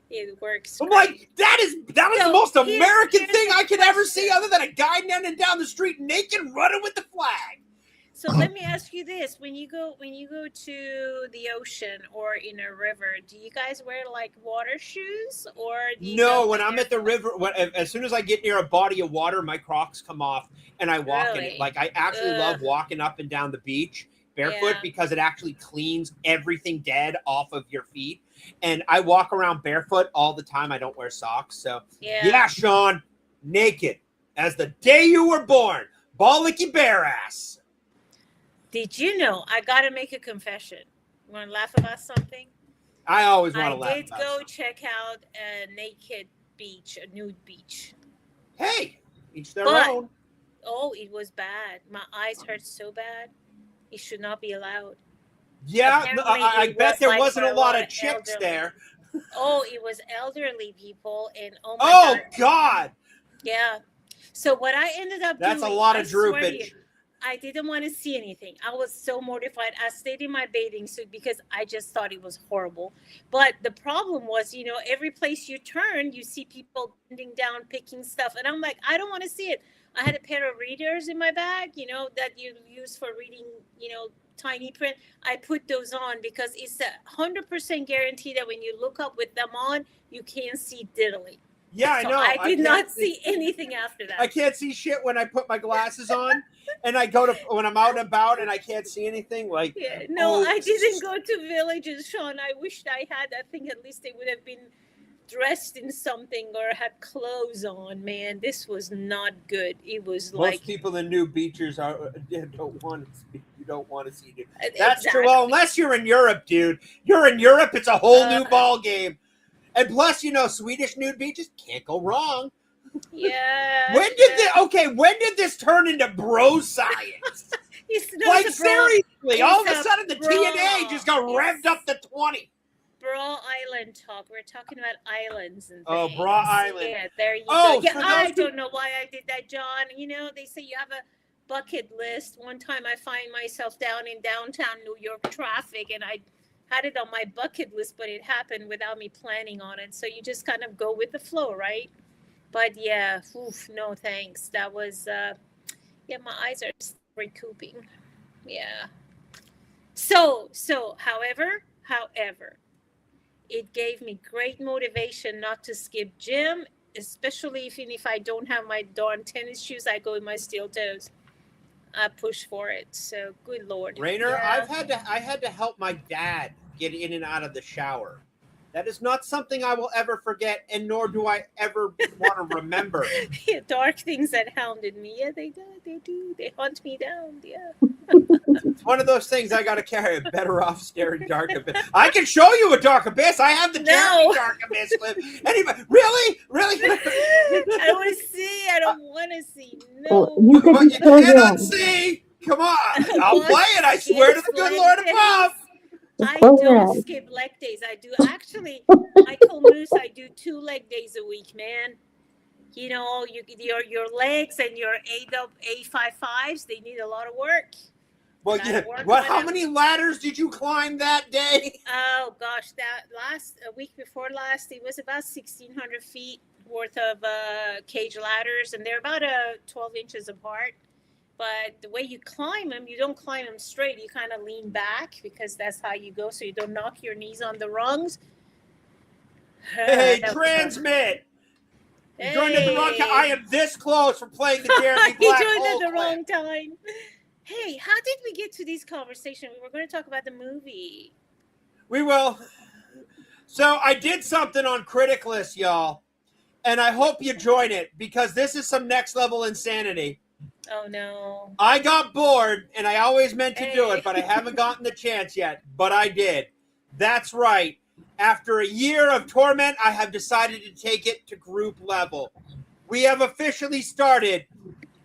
It works. I'm great. like, that is the So, most here's American the thing I could ever see, question. other than a guy running down the street naked, running with the flag. So let me ask you this: when you go to the ocean or in a river, do you guys wear like water shoes, or do you No, go when I'm at the river, as soon as I get near a body of water, my Crocs come off and I walk in Really? it. Like I actually love walking up and down the beach barefoot Yeah. because it actually cleans everything dead off of your feet. And I walk around barefoot all the time. I don't wear socks. So yeah, Sean, naked as the day you were born, ball-licky bare ass. Did you know? I gotta make a confession. You want to laugh about something? I always want to laugh. I did go check out a naked beach, a nude beach. Hey, each their But- own. Oh, it was bad. My eyes hurt so bad. It should not be allowed. Yeah, Apparently I it bet was there like wasn't for a lot a of chicks elderly. there. Oh, it was elderly people, and oh my Oh god, God, yeah. So what I ended up that's doing, a lot I of swear to droopage. you, I didn't want to see anything. I was so mortified. I stayed in my bathing suit because I just thought it was horrible. But the problem was, every place you turn, you see people bending down, picking stuff. And I'm like, I don't want to see it. I had a pair of readers in my bag, that you use for reading, tiny print. I put those on because it's 100% guarantee that when you look up with them on, you can't see diddly. Yeah, I So know. I did can't not see anything after that. I can't see shit when I put my glasses on, and I go to when I'm out and about and I can't see anything. Like, Yeah, no, oh, I didn't go to villages, Sean. I wished I had. I think at least they would have been dressed in something or had clothes on. Man, this was not good. It was most like people in new beaches don't want to see. You don't want to see. That's exactly. true. Well, unless you're in Europe, dude. You're in Europe. It's a whole new ball game. And plus, Swedish nude beaches can't go wrong. Yeah. When did this turn into bro science? It's not Like a bro. seriously, all of a It's a sudden the bra. TNA just got revved up to 20. Bra Island talk. We're talking about islands and Oh, things. Bra Island. Yeah, there you Oh, go. Yeah, for those I who- don't know why I did that, John. You know, they say you have a bucket list. One time I find myself down in downtown New York traffic, and I had it on my bucket list, but it happened without me planning on it. So you just kind of go with the flow, right? But yeah, oof, no thanks. That was yeah, my eyes are still recouping. Yeah. So, however, it gave me great motivation not to skip gym, especially if I don't have my darn tennis shoes, I go with my steel toes. I push for it. So, good Lord. Rainer, Yeah. I had to help my dad get in and out of the shower. That is not something I will ever forget, and nor do I ever want to remember. Yeah, dark things that hounded me. Yeah, they do. They hunt me down. Yeah. It's one of those things I got to carry. A better off staring dark abyss. I can show you a dark abyss. I have the No. dark abyss clip. Anybody? Really? I don't want to see. I don't want to see. Well, No. you could But just you close your cannot eyes. see. Come on. I'll What? play it. I swear to the good Skip Lord leg above. days? Just I close your don't eyes. skip leg days. I do actually, Michael Moose. I do 2 leg days a week, man. You know, your legs and your A55s. They need a lot of work. Well, Gotta yeah. work Well, on how them. many ladders did you climb that day? Oh gosh, that a week before last, it was about 1,600 feet worth of cage ladders, and they're about 12 inches apart. But the way you climb them, you don't climb them straight. You kind of lean back because that's how you go, so you don't knock your knees on the rungs. Hey, That was transmit. You fun. joined at the wrong time. I am this close from playing the Jeremy You Black joined Hole at the clip. wrong time. Hey, how did we get to this conversation? We were going to talk about the movie. We will. So I did something on Criticless, y'all, and I hope you join it because this is some next level insanity. Oh no. I got bored, and I always meant to do Hey. it, but I haven't gotten the chance yet. But I did. That's right. After a year of torment, I have decided to take it to group level. We have officially started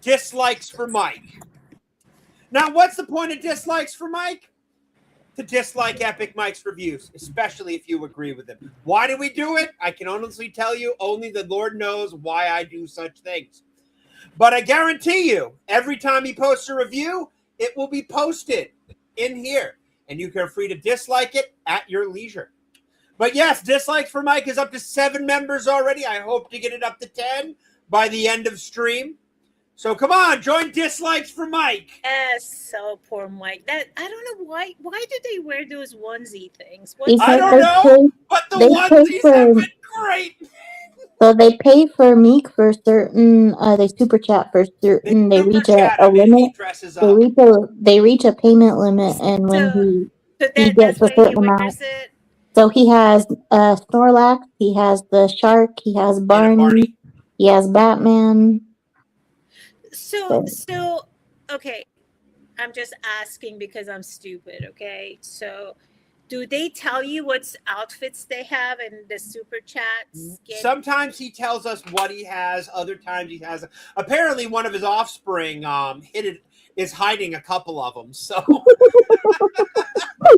Dislikes for Mike. Now, what's the point of Dislikes for Mike? To dislike Epic Mike's reviews, especially if you agree with him. Why do we do it? I can honestly tell you, only the Lord knows why I do such things. But I guarantee you, every time he posts a review, it will be posted in here. And you are free to dislike it at your leisure. But yes, Dislikes for Mike is up to 7 members already. I hope to get it up to 10 by the end of stream. So come on, join Dislikes for Mike. Yes, so poor Mike. That I don't know why. Why do they wear those onesie things? Because I don't they know. pay, But the they onesies pay for- have been great. so they pay for Meek for certain. They super chat for certain. They Super reach chat a him and he limit. dresses They up. reach a payment limit, and when So he that's gets a why he certain amount. wears it. So he has Snorlax, he has the shark, he has And a Barney, Barney. he has Batman. So okay. I'm just asking because I'm stupid. Okay, so. Do they tell you what outfits they have in the super chats? Sometimes he tells us what he has. Other times he has. Apparently, one of his offspring is hiding a couple of them. So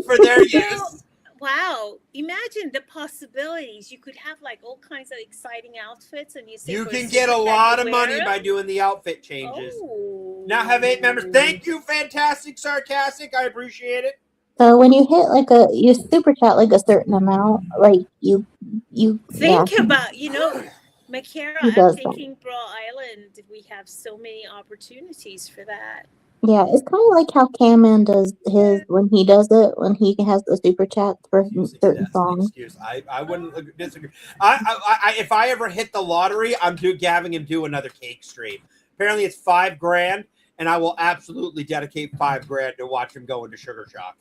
for their use. Wow! Imagine the possibilities. You could have like all kinds of exciting outfits, and you say You for can super get a chat, lot you of wear money them? by doing the outfit changes. Oh. Now have 8 members. Thank you, Fantastic Sarcastic. I appreciate it. So when you hit you super chat like a certain amount, like you Think about, Makara, He I'm does that. thinking Bra Island, we have so many opportunities for that. Yeah, it's kind of like how Camman does his when he has the super chats for certain That's an songs. excuse. I wouldn't disagree. I if I ever hit the lottery, I'm having him do another cake stream. Apparently, it's $5,000, and I will absolutely dedicate $5,000 to watch him go into Sugar Shock.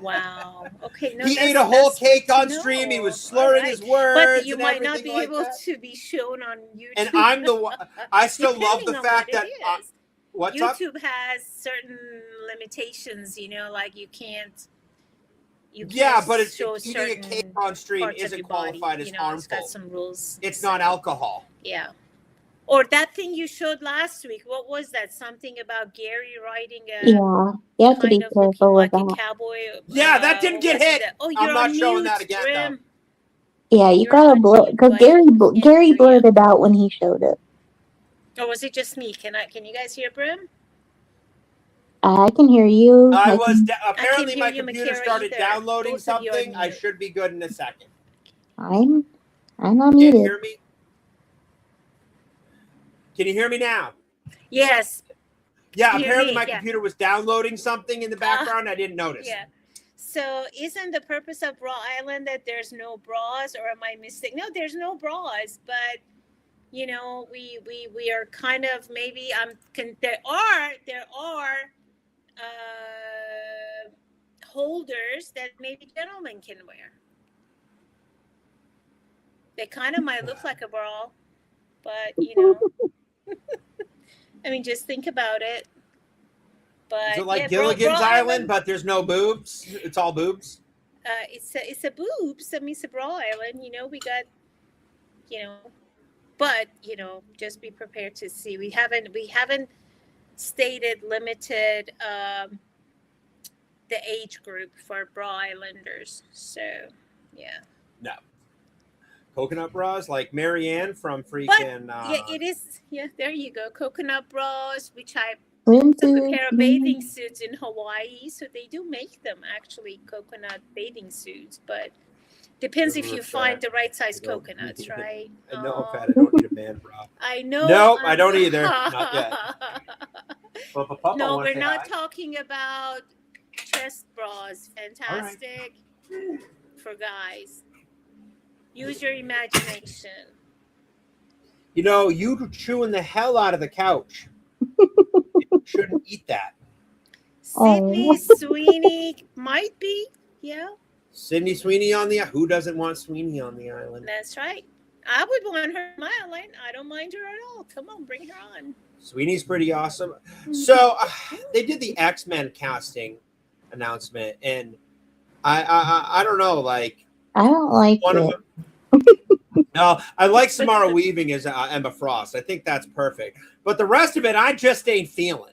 Wow. Okay. No, He that's- ate a whole that's cake good on to stream. He know. was slurring All his right. words. But you and might not everything be like able that. to be shown on YouTube. And I'm the one. I still love the Depending on fact what that. it is. What's up? YouTube has certain limitations, like you can't. Yeah, but it's show eating a cake certain on stream parts of isn't your body, qualified as It's harmful. got some rules. It's not alcohol. Yeah. Or that thing you showed last week. What was that? Something about Gary riding a Yeah, you have to kind be of looking careful with like a that. cowboy. Yeah, that didn't what get was it hit. that- Oh, I'm you're not on showing mute, that again, Brim. Yeah, you You're gotta on blow mute, because buddy. Can't Gary hear you. blurred it out when he showed it. Or was it just me? Can you guys hear Brim? I can hear you. I I was can, apparently hear my you, computer Makara, started either. downloading Both of you are something. I mute. should be good in a second. I'm not Can't muted. hear me? Can you hear me now? Yes. Yeah, Hear apparently me, my yeah. computer was downloading something in the background. I didn't notice. Yeah. So isn't the purpose of Bra Island that there's no bras, or am I mistaken? No, there's no bras, but you know, we are kind of maybe there are holders that maybe gentlemen can wear. They kind of might look like a bra, but you know, I mean, just think about it. But Is it like yeah, Gilligan's Bra Island, but there's no boobs? It's all boobs? It's a boobs. I mean, it's a Bra Island. You know, we got, you know, but you know, just be prepared to see. We haven't stated limited the age group for Bra Islanders. So yeah. No. Coconut bras like Marianne from freaking. Yeah, it is. Yeah, there you go. Coconut bras, which I took a Swimsuit. pair of bathing suits in Hawaii, so they do make them actually coconut bathing suits, but depends if you find the right size I don't coconuts, need it. right? I know, Pat. I don't need a man bra. I know. No, I don't either. Not yet. Well, Papa No, wants we're to not say talking about chest bras. Fantastic for guys. Use your imagination. You know, you chewing the hell out of the couch. You shouldn't eat that. Sydney Sweeney might be, yeah. Sydney Sweeney on the who doesn't want Sweeney on the island? That's right. I would want her on my island. I don't mind her at all. Come on, bring her on. Sweeney's pretty awesome. So they did the X-Men casting announcement, and I don't know, like I don't like one it. of them. No, I like Samara Weaving as Emma Frost. I think that's perfect. But the rest of it, I just ain't feeling.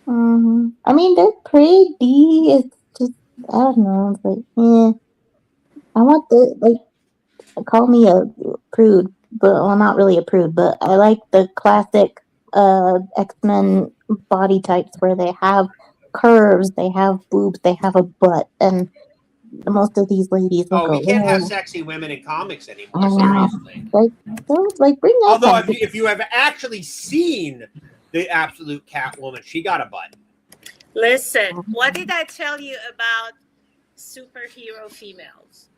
I mean, they're pretty. It's just I don't know. It's like, I want the call me a prude, but well, not really a prude, but I like the classic X-Men body types where they have curves, they have boobs, they have a butt, and most of these ladies will go. We can't have sexy women in comics anymore. I know. Seriously. Bring that. Although back. if you have actually seen the Absolute Catwoman, she got a butt. Listen, what did I tell you about superhero females?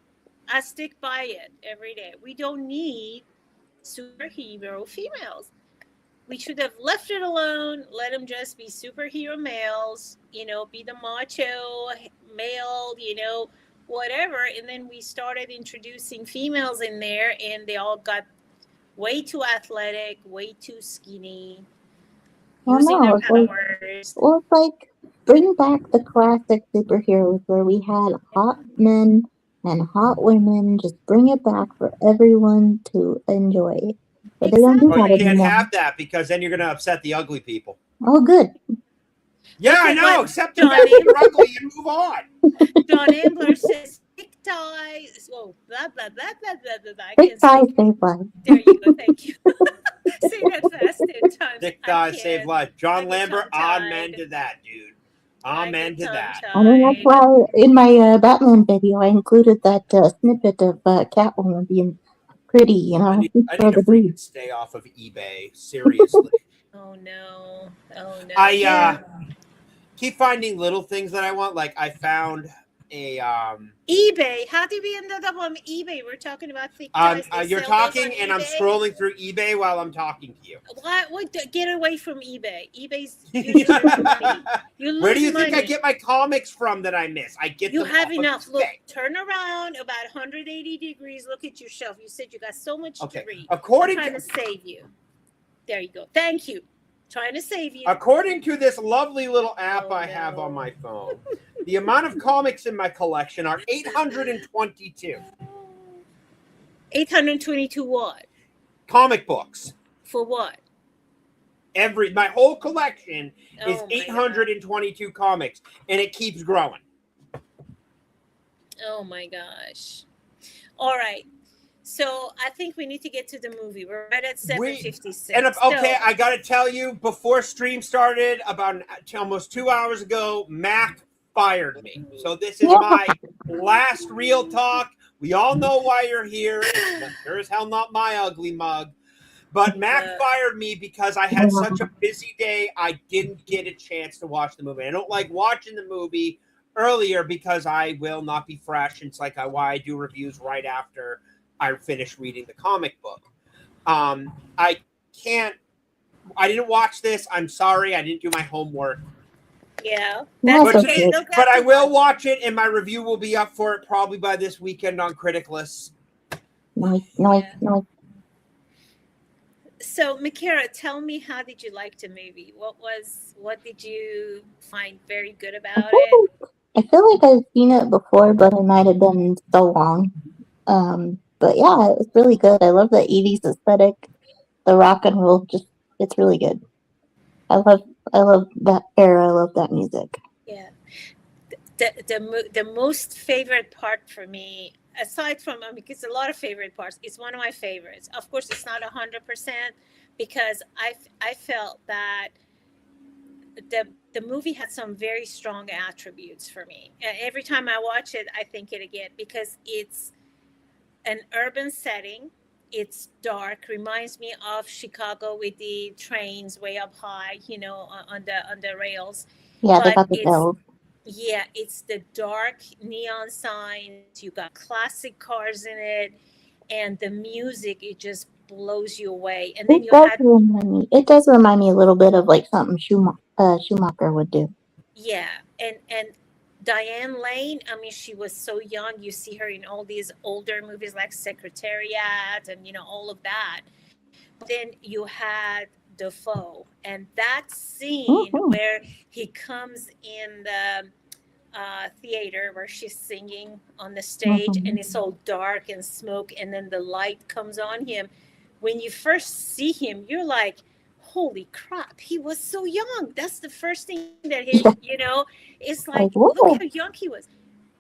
I stick by it every day. We don't need superhero females. We should have left it alone. Let them just be superhero males, you know, be the macho male, you know, whatever. And then we started introducing females in there, and they all got way too athletic, way too skinny, using their powers. Well, it's like bring back the classic superheroes where we had hot men and hot women. Just bring it back for everyone to enjoy. But they don't do Well, that you can't anymore. have that because then you're going to upset the ugly people. Oh, good. Yeah, Okay, I know. but Except the fact that you're ugly and move on. John Ambler says thick ties. Oh, blah blah blah blah blah blah. blah. I Thick can't ties speak. save lives. There you go. Thank you. Say that fast 10 times. Thick I thighs can't. save life. John I get Lambert, tongue-tied. amen to that, dude. I Amen get to that. I mean, that's why in my Batman video I included that snippet of Catwoman being pretty, you know. I need to for the freaking breed. stay off of eBay. Seriously. Oh no. Oh no. I keep finding little things that I want. Like I found a eBay. How did we end up on eBay? We're talking about thick ties. They you're sell talking those on and I'm eBay? scrolling through eBay while I'm talking to you. What? Get away from eBay. eBay's uses your money. You lose Where do you think I money. get my comics from that I miss? I get You them have off of enough. Look, eBay. turn around about 180 degrees. Look at your shelf. You said you got so much to Okay. read. According I'm trying to save you. There you go. Thank you. Trying to save you. According to this lovely little app Oh, I have no. on my phone, the amount of comics in my collection are 822 822 what? comic books. For what? My whole collection is Oh my 822 comics, and it keeps growing. Oh my gosh. All right. So I think we need to get to the movie. We're right at 7:56. Okay, I got to tell you, before stream started, about almost 2 hours ago, Mac fired me. So this is my last real talk. We all know why you're here. It's sure as hell not my ugly mug. But Mac fired me because I had such a busy day, I didn't get a chance to watch the movie. I don't like watching the movie earlier because I will not be fresh. It's like why I do reviews right after I finish reading the comic book. I didn't watch this. I'm sorry. I didn't do my homework. Yeah. That's That's okay. But I will watch it, and my review will be up for it probably by this weekend on Criticless. Nice. So, Makara, tell me, how did you like the movie? What did you find very good about it? I feel like I've seen it before, but it might have been so long. But yeah, it's really good. I love the 80s aesthetic. The rock and roll, it's really good. I love that era. I love that music. Yeah. The most favorite part for me, aside from because a lot of favorite parts, it's one of my favorites. Of course, it's not 100% because I felt that the movie had some very strong attributes for me. Every time I watch it, I think it again because it's an urban setting. It's dark, reminds me of Chicago with the trains way up high, on the rails. Yeah, they But got the bells. yeah, it's the dark neon signs. You got classic cars in it, and the music, it just blows you away. And then It does remind me a little bit of like something Schumacher would do. yeah, and Diane Lane, I mean, she was so young. You see her in all these older movies like Secretariat and all of that. But then you had Defoe, and that scene where he comes in the theater where she's singing on the stage, and it's all dark and smoke, and then the light comes on him. When you first see him, you're like, holy crap, he was so young. That's the first thing that hit, it's like, look how young he was.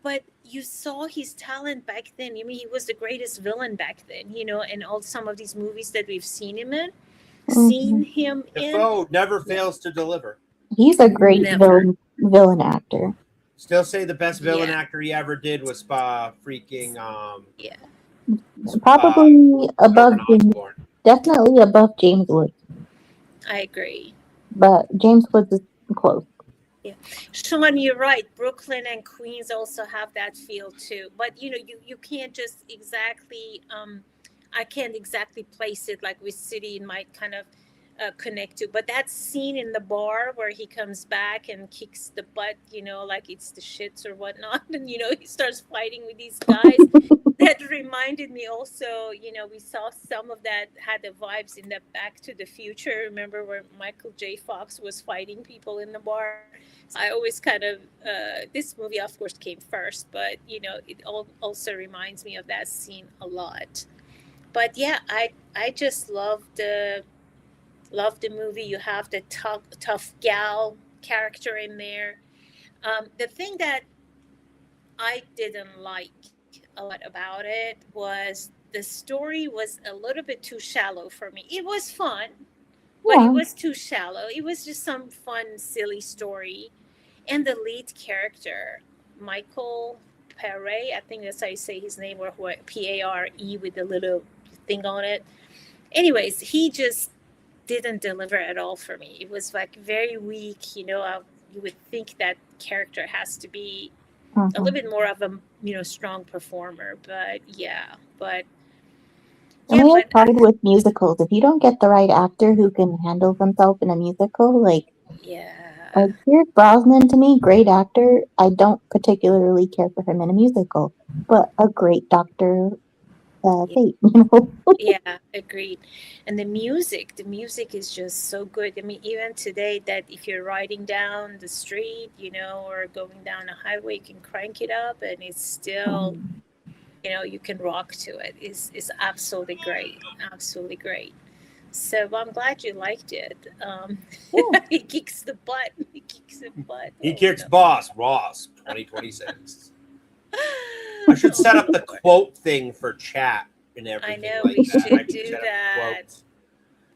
But you saw his talent back then. I mean, he was the greatest villain back then, and all some of these movies that we've seen him in. Defoe never fails to deliver. He's a great villain actor. Still say the best villain actor he ever did was probably above definitely above James Woods. I agree. But James Woods is close. Yeah, Sean, you're right. Brooklyn and Queens also have that feel too. But you can't just exactly. I can't exactly place it like which city it might kind of connect to. But that scene in the bar where he comes back and kicks the butt, like it's the shits or whatnot, and he starts fighting with these guys. That reminded me also, we saw some of that, had the vibes in the Back to the Future. Remember where Michael J. Fox was fighting people in the bar? So I always kind of, this movie of course came first, but it also reminds me of that scene a lot. But yeah, I just love the movie. You have the tough gal character in there. The thing that I didn't like a lot about it was the story was a little bit too shallow for me. It was fun, but it was too shallow. It was just some fun, silly story. And the lead character, Michael Pare, I think that's how you say his name, or Pare with the little thing on it. Anyways, he just didn't deliver at all for me. It was like very weak. You would think that character has to be a little bit more of a strong performer. But it's hard with musicals. If you don't get the right actor who can handle themselves in a musical, like Pierce Brosnan, to me, great actor. I don't particularly care for him in a musical, but a great Dr. Fate. Yeah, agreed. And the music is just so good. I mean, even today, that if you're riding down the street, or going down a highway, you can crank it up, and it's still, you can rock to it. It's absolutely great, absolutely great. So I'm glad you liked it. Yeah. He kicks the butt. He kicks the butt. He Oh, kicks no. boss, Ross, 2026. I should set up the quote thing for chat and I everything know like we that. should I could do set up that. quotes.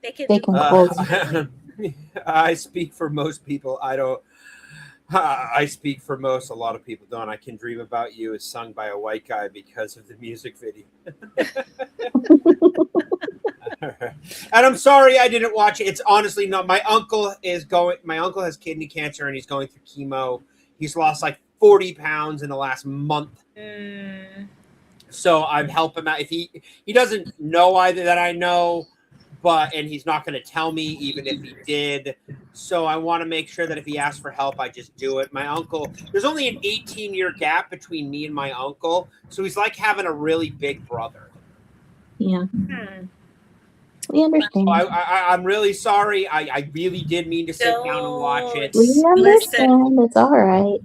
They can They do can quotes. quote. Really. I speak for most people. I don't. I speak for most. A lot of people don't. I Can Dream About You is sung by a white guy because of the music video. And I'm sorry I didn't watch it. It's honestly not. My uncle has kidney cancer and he's going through chemo. He's lost like 40 pounds in the last month. Mm, So I'm helping him out. If he doesn't know either that I know, and he's not going to tell me even if he did. So I want to make sure that if he asks for help, I just do it. My uncle, there's only an 18-year gap between me and my uncle, so he's like having a really big brother. Yeah, hmm. we understand. So I'm really sorry. I really did mean to sit down and watch it. We Listen, understand. It's all right.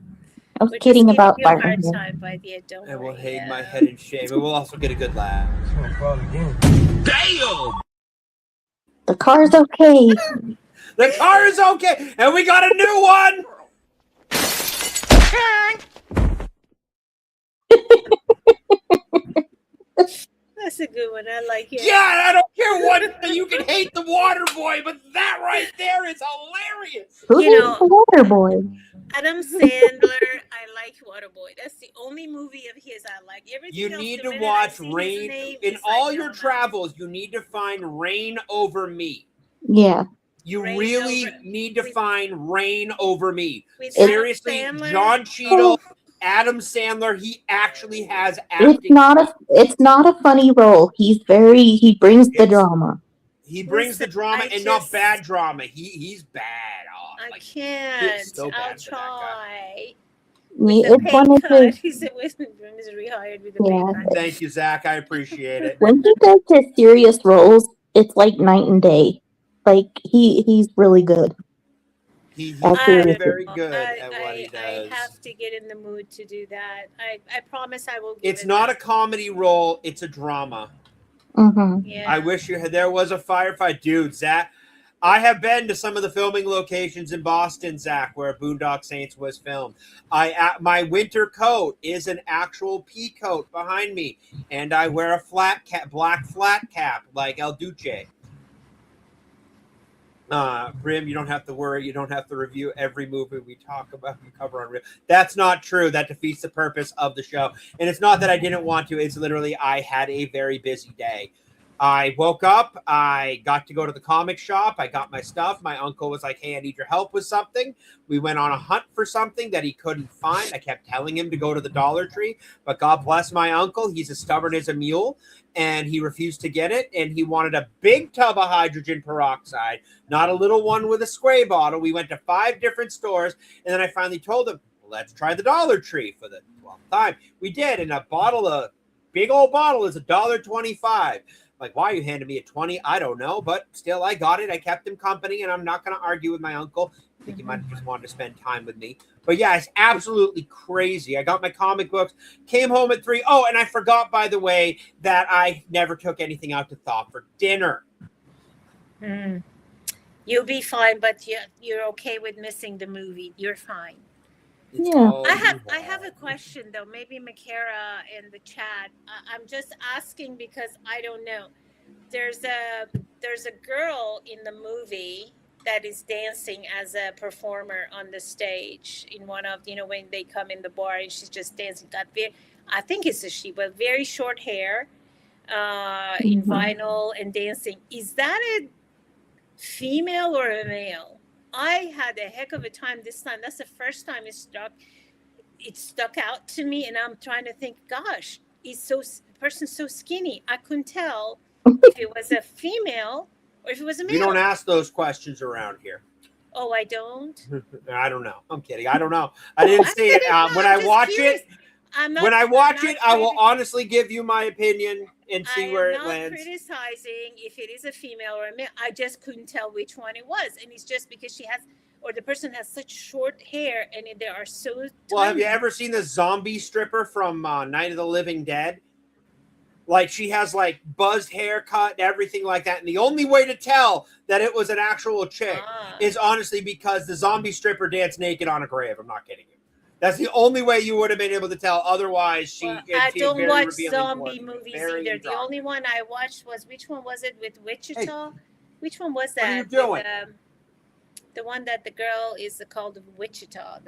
I was we're just kidding giving about you a hard Barton here. time, but yeah, don't And we'll worry. hang my head in shame. And we'll also get a good laugh. Damn! The car's okay. The car is okay, and we got a new one. That's a good one. I like it. Yeah, I don't care what you can hate the water boy, but that right there is hilarious. Who You is know- the water boy? Adam Sandler, I like Waterboy. That's the only movie of his I like. Everything You else, need the to minute I watch see his Rain name, in it's like, all no, your no. travels. You need to find Rain Over Me. Yeah, You Rain really Over- need to with- find Rain Over Me. With Seriously, Adam Sandler? John Cheadle, Adam Sandler, he actually has it's acting. not a funny role. He brings the It's- drama. He brings the Listen, drama I and not just- bad drama. He's bad. Oh, I like, can't. so I'll bad for that guy. try. Me, With a it's one pay of cut. his. He said with misery hired with a Yeah. pay cut. Thank you, Zach. I appreciate it. When he does his serious roles, it's like night and day. Like he's really good. He's I very, don't very know. good at what he I does. have to get in the mood to do that. I promise I will. Give It's it not a comedy role; it's a drama. Mm-hmm. Yeah. I wish there was a firefight, dude. Zach, I have been to some of the filming locations in Boston, Zach, where Boondock Saints was filmed. My winter coat is an actual pea coat behind me, and I wear a black flat cap like El Duce. Brim, you don't have to worry. You don't have to review every movie we talk about and cover on real. That's not true. That defeats the purpose of the show. And it's not that I didn't want to. It's literally I had a very busy day. I woke up. I got to go to the comic shop. I got my stuff. My uncle was like, hey, I need your help with something. We went on a hunt for something that he couldn't find. I kept telling him to go to the Dollar Tree, but God bless my uncle. He's as stubborn as a mule, and he refused to get it. And he wanted a big tub of hydrogen peroxide, not a little one with a spray bottle. We went to 5 different stores, and then I finally told him, let's try the Dollar Tree for the 12th time. We did, and big old bottle is $1.25. Like, why are you handing me a 20? I don't know, but still, I got it. I kept him company, and I'm not going to argue with my uncle. I think he might have just wanted to spend time with me. But yeah, it's absolutely crazy. I got my comic books, came home at 3. Oh, and I forgot, by the way, that I never took anything out to thaw for dinner. Mm. You'll be fine, but you're okay with missing the movie. You're fine. It's Yeah. all I have involved. a question though. Maybe Makara in the chat. I'm just asking because I don't know. There's a girl in the movie that is dancing as a performer on the stage in one of when they come in the bar and she's just dancing. I think it's a she, but very short hair, in Mhm. vinyl and dancing. Is that a female or a male? I had a heck of a time this time. That's the first time it stuck out to me, and I'm trying to think. Gosh, the person's so skinny. I couldn't tell if it was a female or if it was a male. We don't ask those questions around here. Oh, I don't. I don't know. I'm kidding. I don't know. I didn't see it. When I watch it, I will honestly give you my opinion and see where it lands. I'm not criticizing if it is a female or a male. I just couldn't tell which one it was, and it's just because the person has such short hair, and they are so. Well, have you tiny. ever seen the zombie stripper from Night of the Living Dead? Like she has like buzzed haircut and everything like that. And the only way to tell that it was an actual chick is honestly because the zombie stripper danced naked on a grave. I'm not kidding you. That's the only way you would have been able to tell. Otherwise, I don't very watch revealing zombie towards me. movies Very either. The indoctrinate. only one I watched was, which one was it with Wichita? Which one was What are you that? doing? The one that the girl is called Wichita.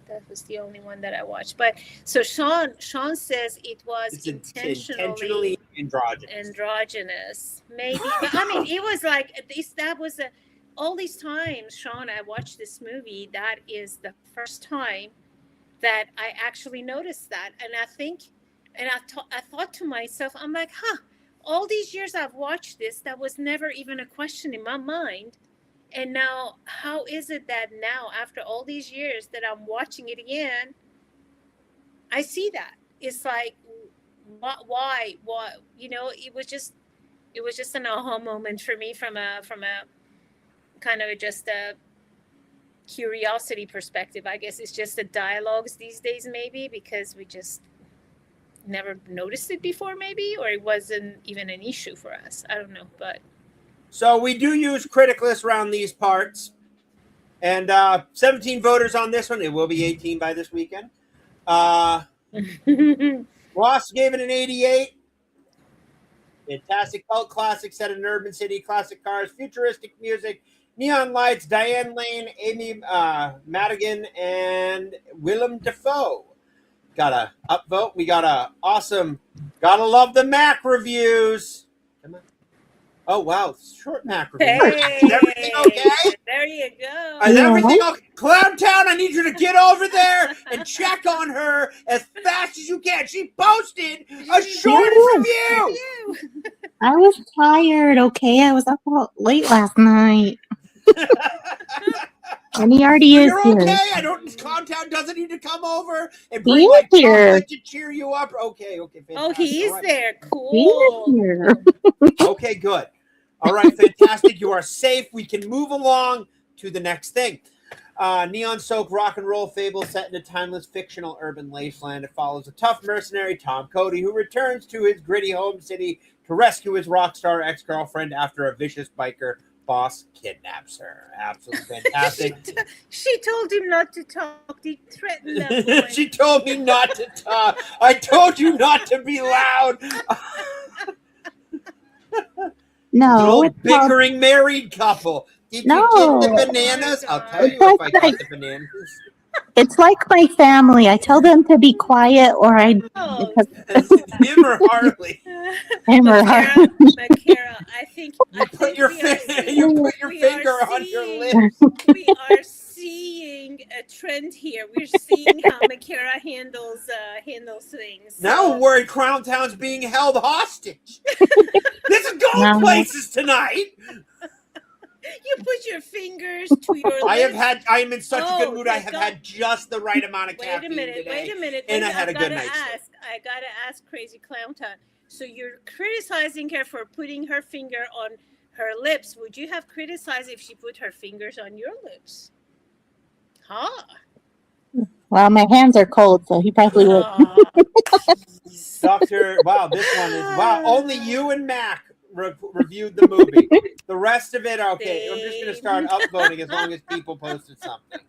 That was the only one that I watched. But so Sean says it was It's intentionally androgynous. Maybe, but I mean, it was like this. That was all these times, Sean. I watched this movie. That is the first time that I actually noticed that, and I think, and I thought to myself, I'm like, all these years I've watched this, that was never even a question in my mind. And now, how is it that now, after all these years that I'm watching it again, I see that? It's like, why? You know, it was just an aha moment for me from a kind of just a curiosity perspective. I guess it's just the dialogues these days, maybe because we just never noticed it before, maybe, or it wasn't even an issue for us. I don't know, but. So we do use Criticless around these parts. And 17 voters on this one. It will be 18 by this weekend. Ross gave it an 88. Fantastic cult classic set in an urban city, classic cars, futuristic music, neon lights, Diane Lane, Amy Madigan, and Willem Dafoe. Got a upvote. We got a awesome, gotta love the Mac reviews. Come on. Oh, wow. Short Mac reviews. Hey, is everything okay? There you go. Is everything okay? Clowntown, I need you to get over there and check on her as fast as you can. She posted a short review. I was tired, okay? I was up all late last night. And he already is You're here. okay. Clowntown doesn't need to come over and He bring is like here. chocolate to cheer you up. Okay, fantastic. Oh, he is All right. there. He Cool. is here. Okay, good. All right, fantastic. You are safe. We can move along to the next thing. Neon soaked rock and roll fable set in a timeless fictional urban wasteland. It follows a tough mercenary, Tom Cody, who returns to his gritty home city to rescue his rock star ex-girlfriend after a vicious biker boss kidnaps her. Absolutely fantastic. She told him not to talk. He threatened that boy. She told me not to talk. I told you not to be loud. No, Little bickering married couple. Did you No. get the bananas? I'll tell It's you if I like- got the bananas. it's like my family. I tell them to be quiet, or I Oh, Him or Harley? him or her. Makara, I think You put your we are finger. You put your we are finger on your seeing- lips. we are seeing a trend here. We're seeing how Makara handles things. Now So- I'm worried Crown Town's being held hostage. This is going No. places tonight. You put your fingers to your lips. I am in such a good Oh, mood. I thank have God. had just the right amount of Wait a caffeine minute. today. Wait a minute. and I wait, had a I've good gotta night's sleep. I gotta ask Crazy Clown Town. So you're criticizing her for putting her finger on her lips. Would you have criticized if she put her fingers on your lips? Huh? Well, my hands are cold, so he probably would. Doctor, wow, this one is only you and Mac reviewed the movie. The rest of it, okay. I'm just gonna start upvoting as long as people posted something.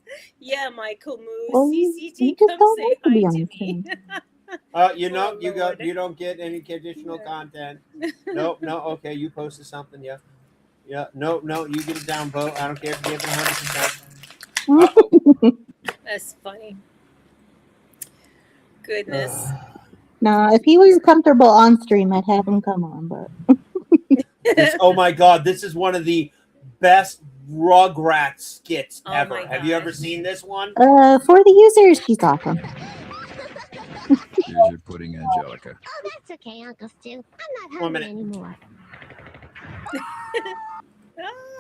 Yeah, Michael Moose. Well, you CCT, just come don't say want to hi be to on me. screen. You know, Oh, Lord. you don't get any additional Yeah. content. No, okay, you posted something, yeah. No, you get a downvote. I don't care if you give it 100%. That's funny. Goodness. No, if he was comfortable on stream, I'd have him come on. But Oh my God, this is one of the best Rugrats skits Oh ever. my Have you ever gosh. seen this one? for the users, he's awesome. Here's your pudding, Angelica. Oh, that's okay, Uncle Stu. I'm not One hungry minute. anymore.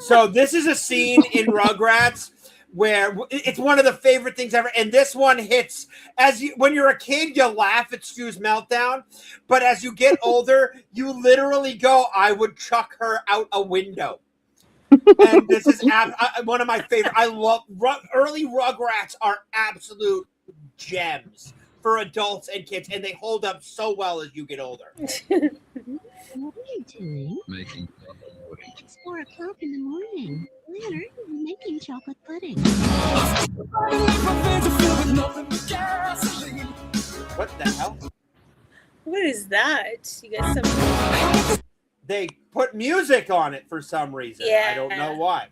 So this is a scene in Rugrats where it's one of the favorite things ever, and this one hits when you're a kid, you laugh at Stu's meltdown, but as you get older, you literally go, "I would chuck her out a window." And this is one of my favorite. I love early Rugrats are absolute gems for adults and kids, and they hold up so well as you get older. What are you doing? Making. It's 4 o'clock in the morning. Leonard, I'm making chocolate pudding. What the hell? What is that? You got some? They put music on it for some reason. I don't know Yeah. why.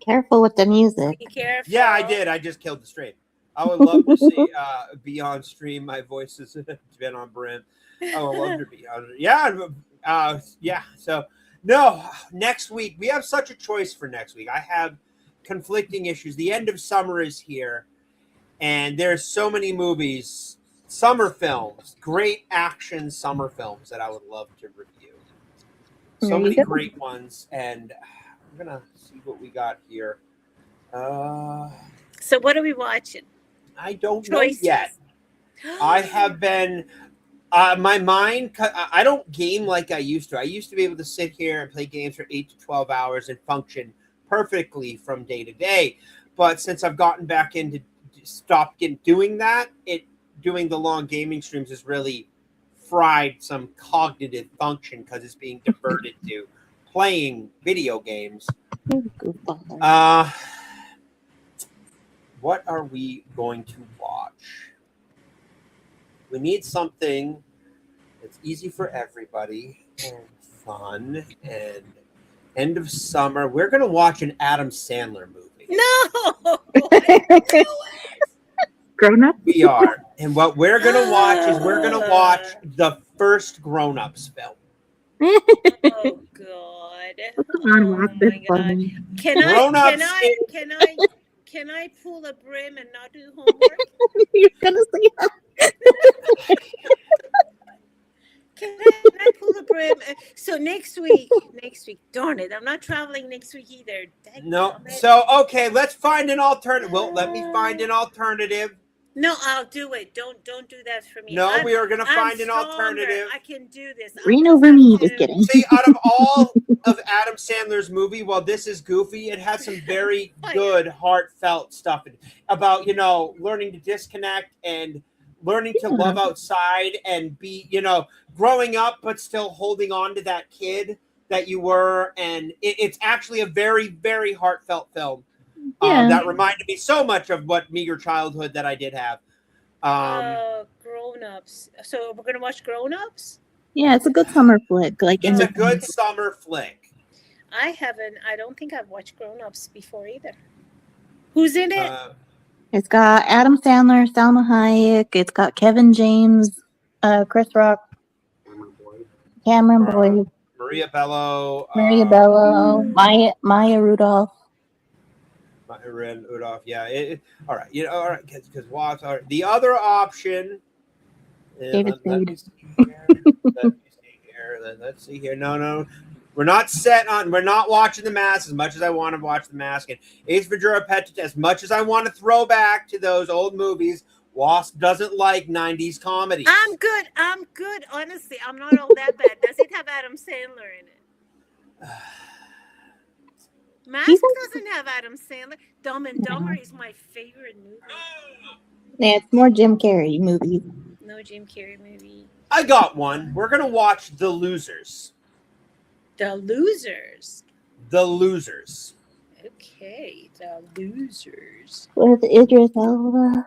Careful with the music. Be careful. Yeah, I did. I just killed the stream. I would love to see be on stream. My voice has been on brim. I would love to be on. Yeah, yeah. So no, next week we have such a choice for next week. I have conflicting issues. The end of summer is here, and there's so many movies, summer films, great action summer films that I would love to review. So There you many go. great ones, and I'm gonna see what we got here. So what are we watching? I don't know Choices. yet. I have been. My mind. I don't game like I used to. I used to be able to sit here and play games for 8 to 12 hours and function perfectly from day to day. But since I've gotten back into doing that, doing the long gaming streams has really fried some cognitive function because it's being diverted to playing video games. Goofball. What are we going to watch? We need something that's easy for everybody and fun and end of summer. We're going to watch an Adam Sandler movie. No. Grown up? We are. And what we're going to watch is we're going to watch the first Grown Ups film. Oh God. Come on, watch Oh this my for God. me. Can Grown-ups I pull a brim and not do homework? You're gonna see how Can I pull a brim? So next week, darn it, I'm not traveling next week either. No. Dadgummit. So, okay, let's find an alternative. Well, let me find an alternative. No, I'll do it. Don't do that for me. No, we are going to I'm find an stronger. alternative. I can do this. Green I'll over just me. have Just to- kidding. See, out of all of Adam Sandler's movie, while this is goofy, it has some very good, heartfelt stuff about, learning to disconnect and learning to love outside and be, growing up, but still holding on to that kid that you were. And it's actually a very, very heartfelt film Yeah. that reminded me so much of what meager childhood that I did have. Grown-ups. So we're gonna watch Grown-ups? Yeah, it's a good summer flick. Like It's a good summer flick. I don't think I've watched Grown-ups before either. Who's in it? It's got Adam Sandler, Salma Hayek. It's got Kevin James, Chris Rock, Cameron Boyd, Maria Bello. Maya Rudolph. Ren Udolph, yeah. All right, all right. Because Watts. All right. The other option. David let me Spade. see here. Let's see here. No. We're not set on. We're not watching The Mask as much as I want to watch The Mask, and Ace Ventura Pettit as much as I want to throw back to those old movies. Wasp doesn't like 90s comedy. I'm good. Honestly, I'm not all that bad. Does it have Adam Sandler in it? Mask doesn't have Adam Sandler. Dumb and Dumber is my favorite movie. Yeah, it's more Jim Carrey movies. No Jim Carrey movie. I got one. We're gonna watch The Losers. The Losers. The Losers. Okay, The Losers. With Idris Elba.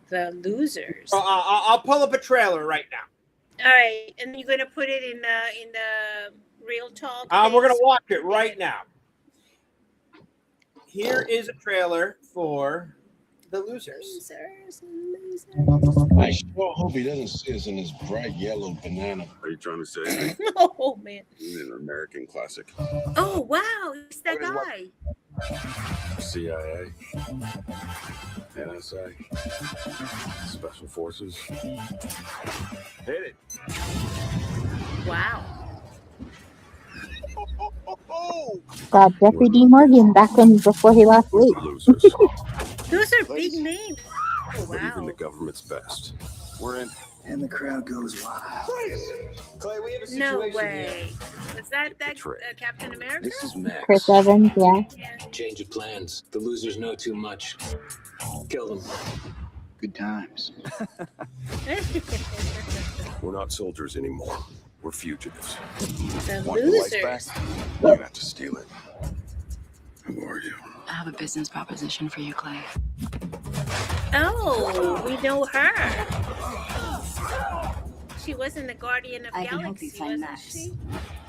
The Losers. I'll pull up a trailer right now. All right, and you're gonna put it in the Real Talk. We're gonna watch it right now. Here is a trailer for The Losers. Losers. I sure hope he doesn't see us in his bright yellow banana. Are you trying to say Oh man. an American classic? Oh wow, it's that guy. CIA, NSA, Special Forces. Hit it. Wow. Got Jeffrey D. Morgan back before he lost weight. Losers. Those are big names. Oh But even wow. the government's best. We're in. And the crowd goes wild. Clay, we have a No situation way. Is that Betrayed. Captain America? This is Max. Chris Evans, yeah. Yeah. Change of plans. The losers know too much. Kill them. Good times. We're not soldiers anymore. We're fugitives. The Want your life back? losers. You're gonna have to steal it. Who are you? I have a business proposition for you, Clay. Oh, we know her. She was in the Guardian of I can help you Galaxy, find wasn't Max. she?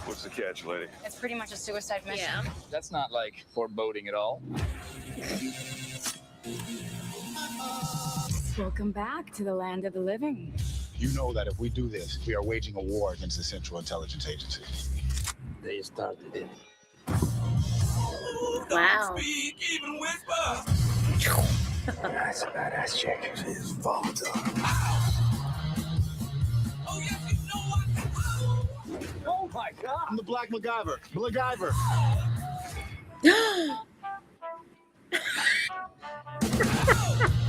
What's the catch, lady? It's pretty much a suicide mission. Yeah. That's not like foreboding at all. Welcome back to the land of the living. You know that if we do this, we are waging a war against the Central Intelligence Agency. They started it. Wow. That's a badass chick. She is volatile. Oh my God! I'm the Black MacGyver. MacGyver.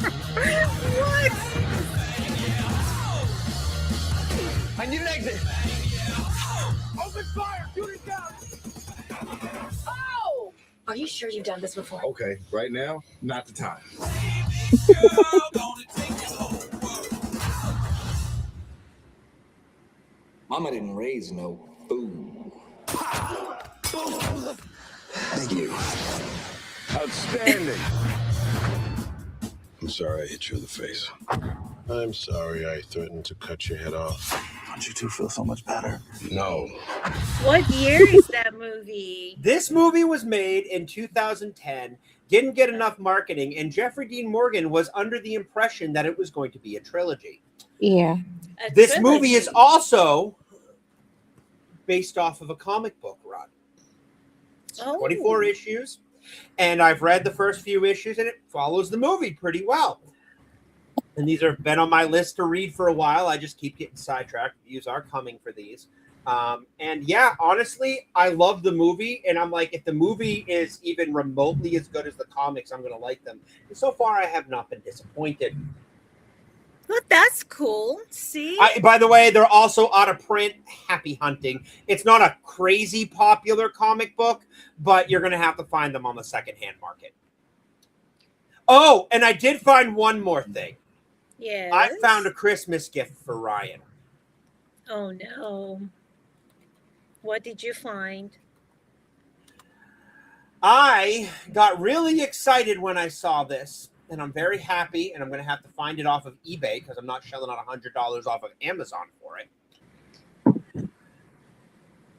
What? I need an exit. Open fire! Shoot it down! Oh! Are you sure you've done this before? Okay, right now, not the time. Mama didn't raise no fool. Thank you. Outstanding. I'm sorry I hit you in the face. I'm sorry I threatened to cut your head off. Don't you two feel so much better? No. What year is that movie? This movie was made in 2010, didn't get enough marketing, and Jeffrey Dean Morgan was under the impression that it was going to be a trilogy. Yeah. A This movie is trilogy. also based off of a comic book run. Oh. 24 issues, and I've read the first few issues, and it follows the movie pretty well. And these have been on my list to read for a while. I just keep getting sidetracked. Views are coming for these. And yeah, honestly, I love the movie, and I'm like, if the movie is even remotely as good as the comics, I'm going to like them. And so far, I have not been disappointed. Well, that's cool. See? By the way, they're also out of print. Happy hunting. It's not a crazy popular comic book, but you're going to have to find them on the secondhand market. Oh, and I did find one more thing. Yes. I found a Christmas gift for Ryan. Oh, no. What did you find? I got really excited when I saw this, and I'm very happy, and I'm going to have to find it off of eBay because I'm not shelling out $100 off of Amazon for it.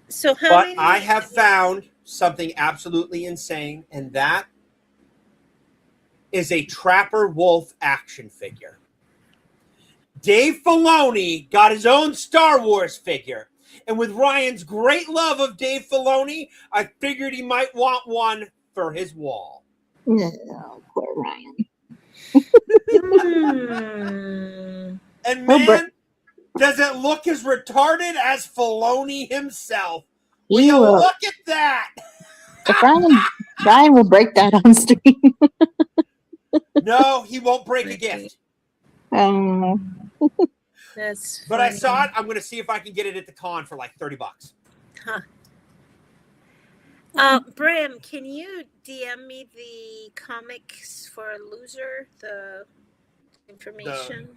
So how But many? I have found something absolutely insane, and that is a Trapper Wolf action figure. Dave Filoni got his own Star Wars figure. And with Ryan's great love of Dave Filoni, I figured he might want one for his wall. No, poor Ryan. Hmm. And Oh, man, does it look as retarded as Filoni himself? Will He you will. look at that? If Ryan will break that on stream. No, he won't break a gift. That's But I funny. saw it. I'm going to see if I can get it at the con for like $30. Brim, can you DM me the comics for Loser, the information?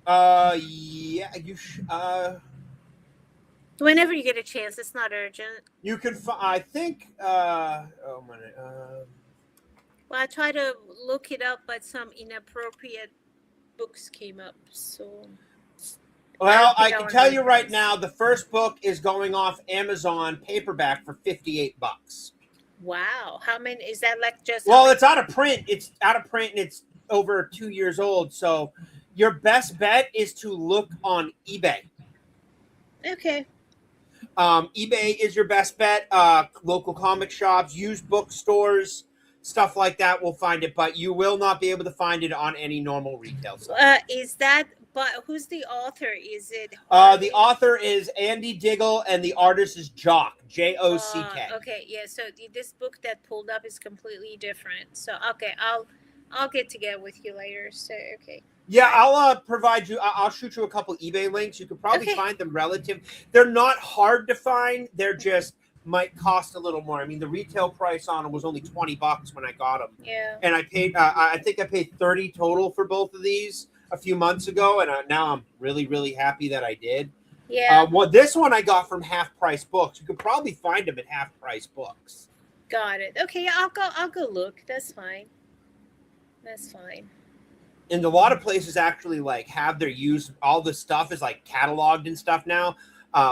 Yeah, Whenever you get a chance, it's not urgent. you can I think oh my Well, I tried to look it up, but some inappropriate books came up. So, well, I think can I tell you remember right this. now the first book is going off Amazon paperback for $58. wow, how many is that? Like just Well, it's out of print. It's out of print and it's over 2 years old. So your best bet is to look on eBay. okay. eBay is your best bet. Local comic shops, used bookstores, stuff like that will find it, but you will not be able to find it on any normal retail site. Is that? But who's the author? Is it? The author is Andy Diggle, and the artist is Jock, Jock. Okay, yeah. So this book that pulled up is completely different. So okay, I'll get together with you later. So okay. Yeah, I'll provide you. I'll shoot you a couple eBay links. You could probably Okay. find them relative. They're not hard to find. They're just might cost a little more. I mean, the retail price on them was only $20 when I got them, Yeah. and I paid. I think I paid $30 total for both of these a few months ago, and now I'm really, really happy that I did. Yeah. Well, this one I got from Half Price Books. You could probably find them at Half Price Books. Got it. Okay, I'll go look. That's fine. That's fine. And a lot of places actually like have their used, all the stuff is like cataloged and stuff now.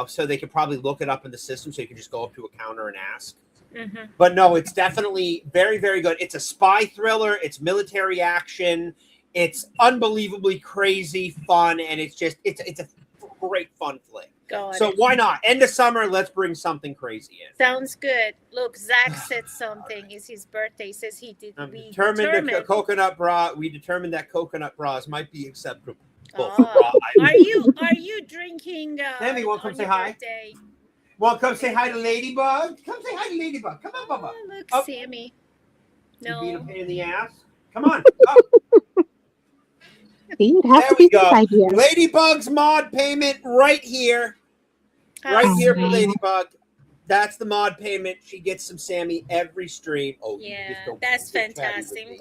So they could probably look it up in the system, so you can just go up to a counter and ask. Mm-hmm. But no, it's definitely very, very good. It's a spy thriller. It's military action. It's unbelievably crazy fun, and it's a great fun flick. So why not? End of summer, let's bring something crazy in. Sounds good. Look, Zach said something. It's his birthday. He says he did. We Determined that coconut bra. We determined that coconut bras might be acceptable. Are you drinking? Sammy, want to come say hi? Birthday? Want to come say hi to Ladybug? Come say hi to Ladybug. Come on, Bubba. Oh, look, Up. Sammy. You No. being a pain in the ass. Come on. You'd have There to we be this go. idea. Ladybug's mod payment right here. Right here for Awesome. Ladybug. That's the mod payment. She gets some Sammy every stream. Oh, you Yeah, just don't that's get chatty fantastic. with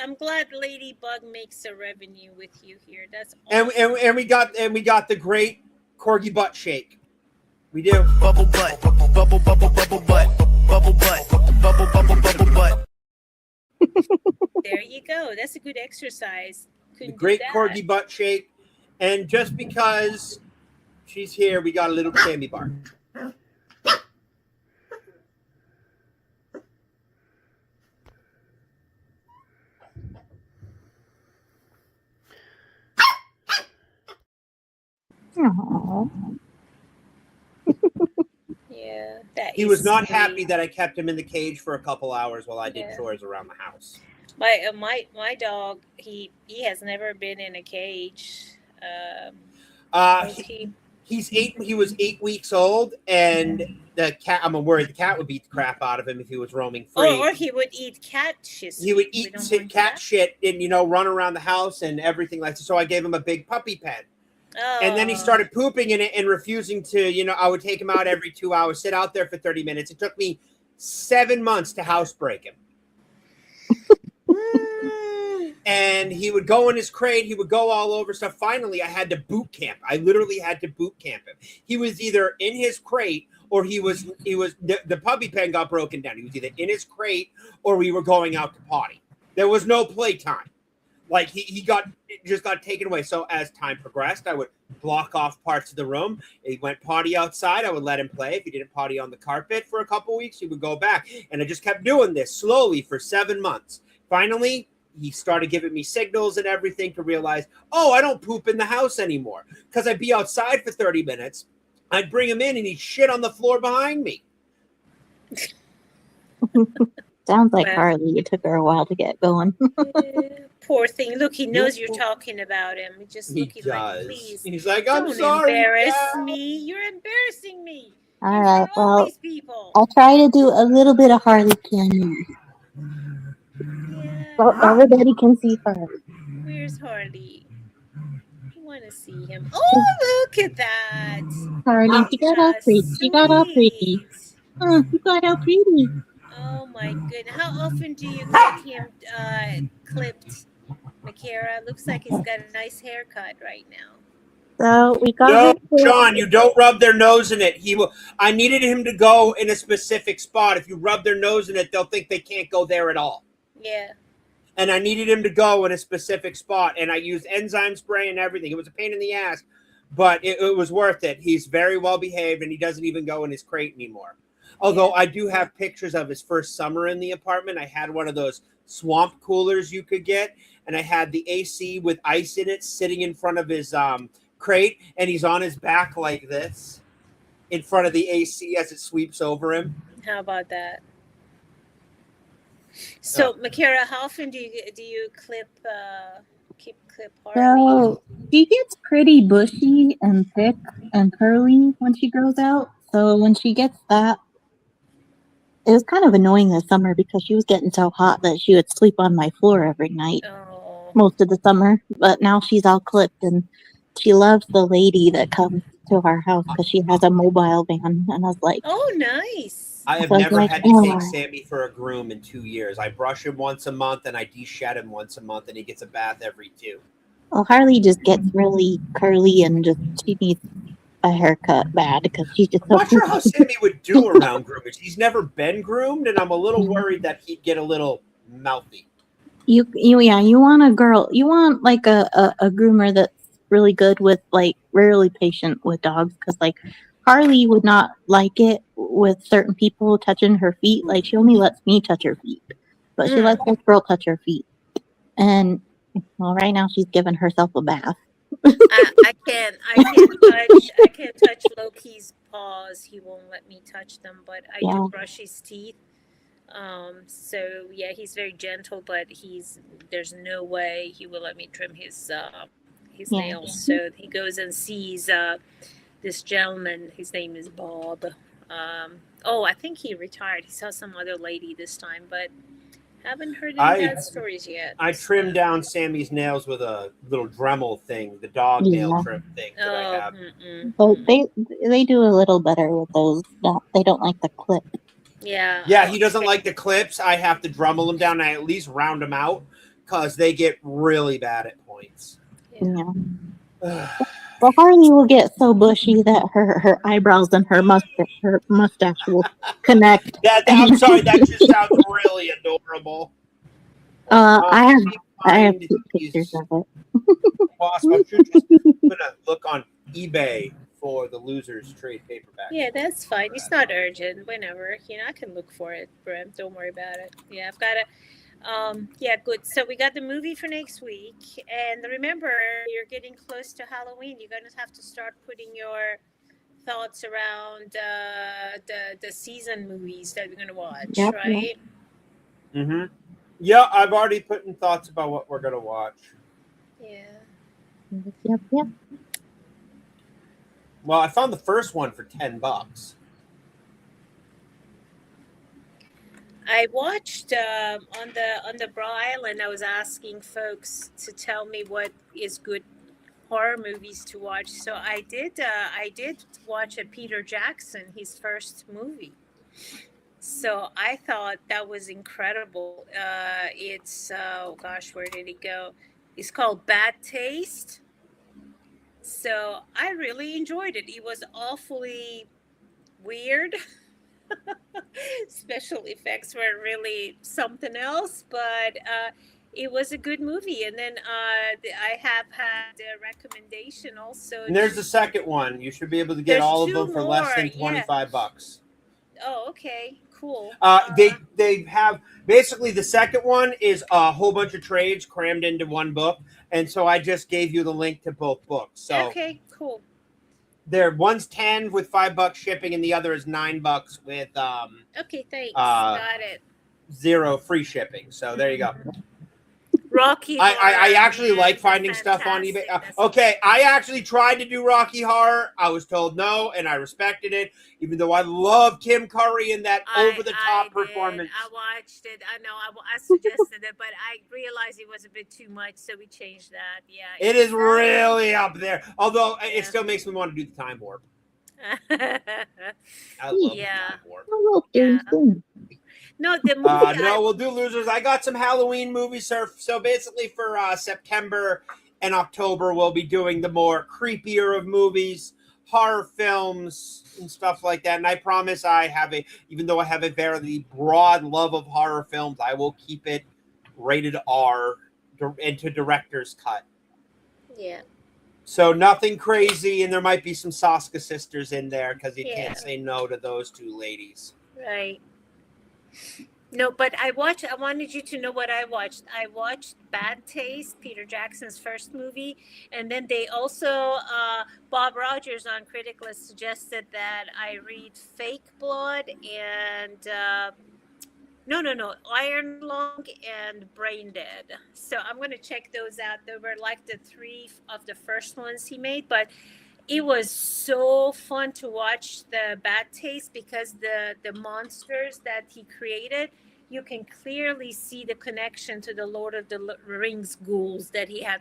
I'm me. glad Ladybug makes a revenue with you here. That's And awesome. we got the great corgi butt shake. We do. Bubble butt, bubble bubble bubble butt, bubble butt, bubble bubble bubble butt. There you go. That's a good exercise. The Couldn't do great that. corgi butt shake. And just because she's here, we got a little Sammy bar. Aww. Yeah, that He is was not sweet. happy that I kept him in the cage for a couple hours while I did Yeah. chores around the house. My dog, he has never been in a cage. He was 8 weeks old, and the cat. I'm worried the cat would beat the crap out of him if he was roaming free. Or he would eat cat shit. He would We eat don't want cat that. shit and run around the house and everything like that. So I gave him a big puppy pen. Oh. And then he started pooping in it and refusing to, I would take him out every 2 hours, sit out there for 30 minutes. It took me 7 months to housebreak him. And he would go in his crate. He would go all over stuff. Finally, I had to boot camp. I literally had to boot camp him. He was either in his crate or the puppy pen got broken down. He was either in his crate or we were going out to potty. There was no playtime. Like he just got taken away. So as time progressed, I would block off parts of the room. He went potty outside. I would let him play. If he didn't potty on the carpet for a couple weeks, he would go back. And I just kept doing this slowly for 7 months. Finally, he started giving me signals and everything to realize, oh, I don't poop in the house anymore. Because I'd be outside for 30 minutes. I'd bring him in and he'd shit on the floor behind me. Sounds like Well. Harley. It took her a while to get going. Poor thing. Look, he knows you're talking about him. He just He looking like, does. please. He's like, I'm don't sorry. embarrass Dad." me. You're embarrassing me. All right. All Well, these people. I'll try to do a little bit of Harley Quinn. Yeah. So everybody can see Harley. Where's Harley? I want to see him. Oh, look at that. Harley, she got all pretty. She got all pretty. Oh, you got all pretty. Oh my goodness. How often do you get him clipped, Makara? Looks like he's got a nice haircut right now. So we got No, her. John, you don't rub their nose in it. He will. I needed him to go in a specific spot. If you rub their nose in it, they'll think they can't go there at all. Yeah. And I needed him to go in a specific spot. And I used enzyme spray and everything. It was a pain in the ass, but it was worth it. He's very well behaved, and he doesn't even go in his crate anymore. Although I do have pictures of his first summer in the apartment. I had one of those swamp coolers you could get, and I had the AC with ice in it sitting in front of his crate, and he's on his back like this in front of the AC as it sweeps over him. How about that? So, Makara, how often do you clip Harley? So she gets pretty bushy and thick and curly when she grows out. So when she gets that, it was kind of annoying this summer because she was getting so hot that she would sleep on my floor every night Oh. most of the summer. But now she's all clipped and she loves the lady that comes to our house because she has a mobile van, and I was like, Oh, nice. I have So it's never like, had to take oh. Sammy for a groom in 2 years. I brush him once a month and I de-shed him once a month, and he gets a bath every 2. Well, Harley just gets really curly and just she needs a haircut bad because she's just I'm so not sure how poofy. Sammy would do around groomers. He's never been groomed, and I'm a little worried that he'd get a little mouthy. You want a girl. You want like a groomer that's really good with like really patient with dogs because like Harley would not like it with certain people touching her feet. Like she only lets me touch her feet, but she lets this girl touch her feet. And well, right now she's giving herself a bath. I can't touch Loki's paws. He won't let me touch them, but I Yeah. do brush his teeth. So yeah, he's very gentle, but there's no way he will let me trim his Yeah. nails. So he goes and sees this gentleman. His name is Bob. I think he retired. He saw some other lady this time, but haven't heard any bad stories yet. I trimmed down Sammy's nails with a little Dremel thing, the dog nail Yeah. trim thing that I have. But they do a little better with those. They don't like the clip. Yeah. Yeah, he doesn't like the clips. I have to Dremel them down. I at least round them out because they get really bad at points. Yeah. Well, Harley will get so bushy that her eyebrows and her mustache will connect. I'm sorry, that just sounds really adorable. I have pictures of it. Awesome. I'm sure just gonna look on eBay for the Losers trade paperback. Yeah, that's fine. It's not urgent. Whenever, I can look for it, Bram. Don't worry about it. Yeah, I've got it. Yeah, good. So we got the movie for next week. And remember, you're getting close to Halloween. You're going to have to start putting your thoughts around the season movies that we're going to watch, Yep, right? Mm-hmm. Yeah, I've already put in thoughts about what we're going to watch. Yeah. Yep. Well, I found the first one for $10. I watched on the Bra Island. I was asking folks to tell me what is good horror movies to watch. So I did watch a Peter Jackson, his first movie. So I thought that was incredible. It's where did it go? It's called Bad Taste. So I really enjoyed it. It was awfully weird. Special effects were really something else, but it was a good movie. And then I have had a recommendation also. And there's the second one. You should be able to get all of them for less than $25. Oh, okay, cool. They have basically the second one is a whole bunch of trades crammed into one book, and so I just gave you the link to both books. So okay, cool. One's $10 with $5 shipping, and the other is $9 with okay, thanks. Got it. 0 free shipping. So there you go. Rocky I actually like finding stuff on eBay. Okay, I actually tried to do Rocky Horror. I was told no, and I respected it, even though I love Tim Curry in that over-the-top performance. I watched it. I know. I suggested it, but I realized it was a bit too much, so we changed that. Yeah. It is really up there. Although it still makes me want to do the Time Warp. I love the Time Warp. No, the movie. No, we'll do Losers. I got some Halloween movies. So basically for September and October, we'll be doing the more creepier of movies, horror films, and stuff like that. And I promise even though I have a very broad love of horror films, I will keep it rated R into director's cut. Yeah. So nothing crazy, and there might be some Soska sisters in there because you can't say no to those two ladies. Right. No, but I wanted you to know what I watched. I watched Bad Taste, Peter Jackson's first movie. And then they also, Bob Rogers on Critic List suggested that I read Fake Blood and, Iron Lung and Brain Dead. So I'm going to check those out. They were like the 3 of the first ones he made, but it was so fun to watch the Bad Taste because the monsters that he created, you can clearly see the connection to the Lord of the Rings ghouls that he had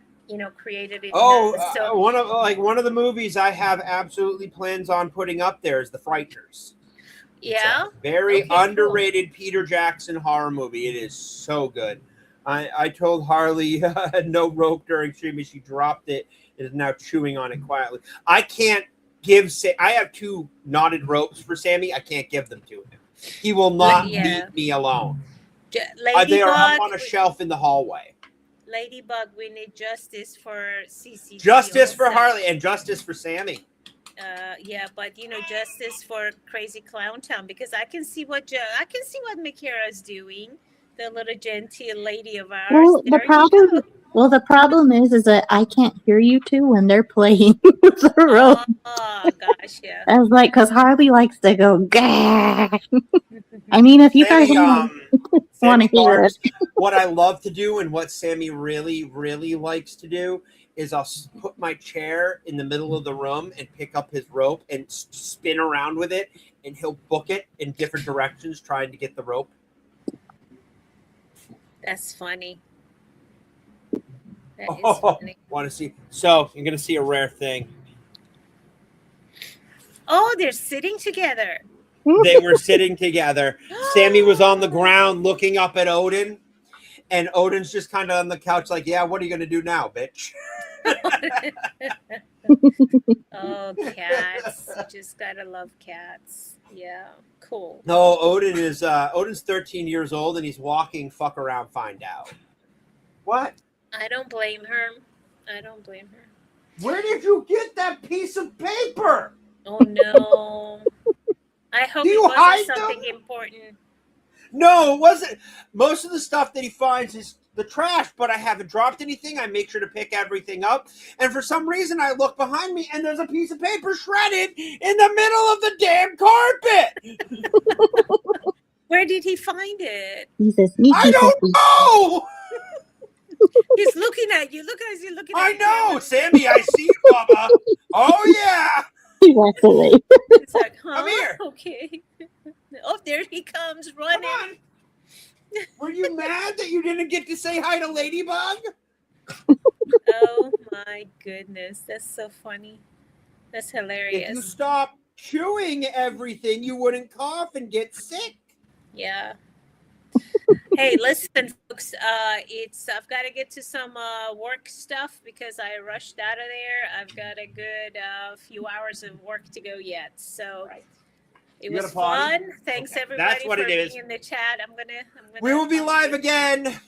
created it. One of the movies I have absolutely plans on putting up there is The Frighteners. Yeah. It's a very Okay, cool. underrated Peter Jackson horror movie. It is so good. I told Harley no rope during streaming. She dropped it. It is now chewing on it quietly. I can't give. I have 2 knotted ropes for Sammy. I can't give them to him. He will not leave me alone. They are up on a shelf in the hallway. Ladybug, we need justice for CC. Justice for Harley and justice for Sammy. Yeah, but justice for Crazy Clown Town, because I can see what Makira's doing, the little genteel lady of ours. Well, the problem is that I can't hear you two when they're playing with the rope. Oh gosh, yeah. I was like, because Harley likes to go, gah. I mean, if you guys want to hear it. What I love to do and what Sammy really, really likes to do is I'll put my chair in the middle of the room and pick up his rope and spin around with it, and he'll book it in different directions trying to get the rope. That's funny. That is funny. Want to see? So you're going to see a rare thing. Oh, they're sitting together. They were sitting together. Sammy was on the ground looking up at Odin, and Odin's just kind of on the couch like, yeah, what are you going to do now, bitch? Oh, cats. You just got to love cats. Yeah, cool. No, Odin's 13 years old, and he's walking fuck around, find out. What? I don't blame her. Where did you get that piece of paper? Oh, no. I hope it wasn't something important. No, it wasn't. Most of the stuff that he finds is the trash, but I haven't dropped anything. I make sure to pick everything up. And for some reason, I look behind me, and there's a piece of paper shredded in the middle of the damn carpet. Where did he find it? I don't know. He's looking at you. Look as you're looking at I know, Sammy. I see you, Bubba. Oh, yeah. He walks away. It's like, huh? Come here. Okay. Oh, there he comes running. Come on. Were you mad that you didn't get to say hi to Ladybug? Oh, my goodness. That's so funny. That's hilarious. If you stop chewing everything, you wouldn't cough and get sick. Yeah. Hey, listen, folks. I've got to get to some work stuff because I rushed out of there. I've got a good few hours of work to go yet. So it was fun. Thanks everybody for being in the chat. I'm gonna. We will be live again.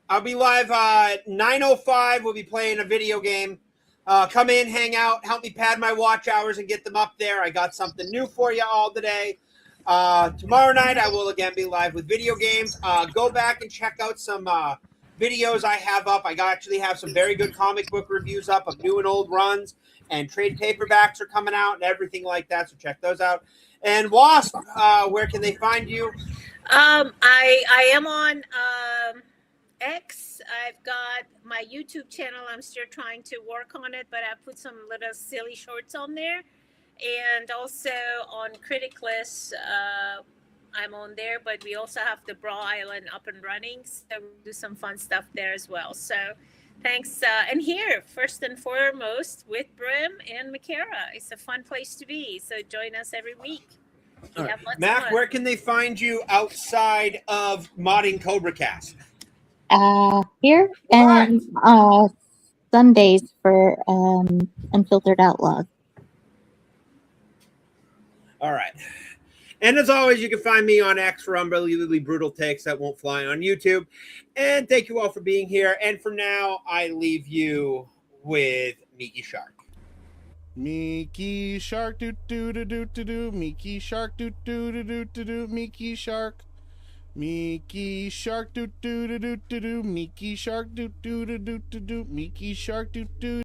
I'll be live 9:05. We'll be playing a video game. Come in, hang out, help me pad my watch hours and get them up there. I got something new for you all today. Tomorrow night, I will again be live with video games. Go back and check out some videos I have up. I actually have some very good comic book reviews up of new and old runs, and trade paperbacks are coming out and everything like that. So check those out. And Wasp, where can they find you? I am on X. I've got my YouTube channel. I'm still trying to work on it, but I put some little silly shorts on there. And also on Critic List, I'm on there, but we also have the Brawl Island up and running, so we'll do some fun stuff there as well. So thanks. And here, first and foremost, with Brim and Makira. It's a fun place to be, so join us every week. Mac, where can they find you outside of modding Cobra Cast? Here and Sundays for Unfiltered Outlaws. All right. And as always, you can find me on X for unbelievably brutal takes that won't fly on YouTube. And thank you all for being here. And for now, I leave you with Miki Shark. Miki Shark, do do do do do do. Miki Shark, do do do do do do. Miki Shark. Miki Shark, do do do do do do. Miki Shark, do do do do do do. Miki Shark, do do.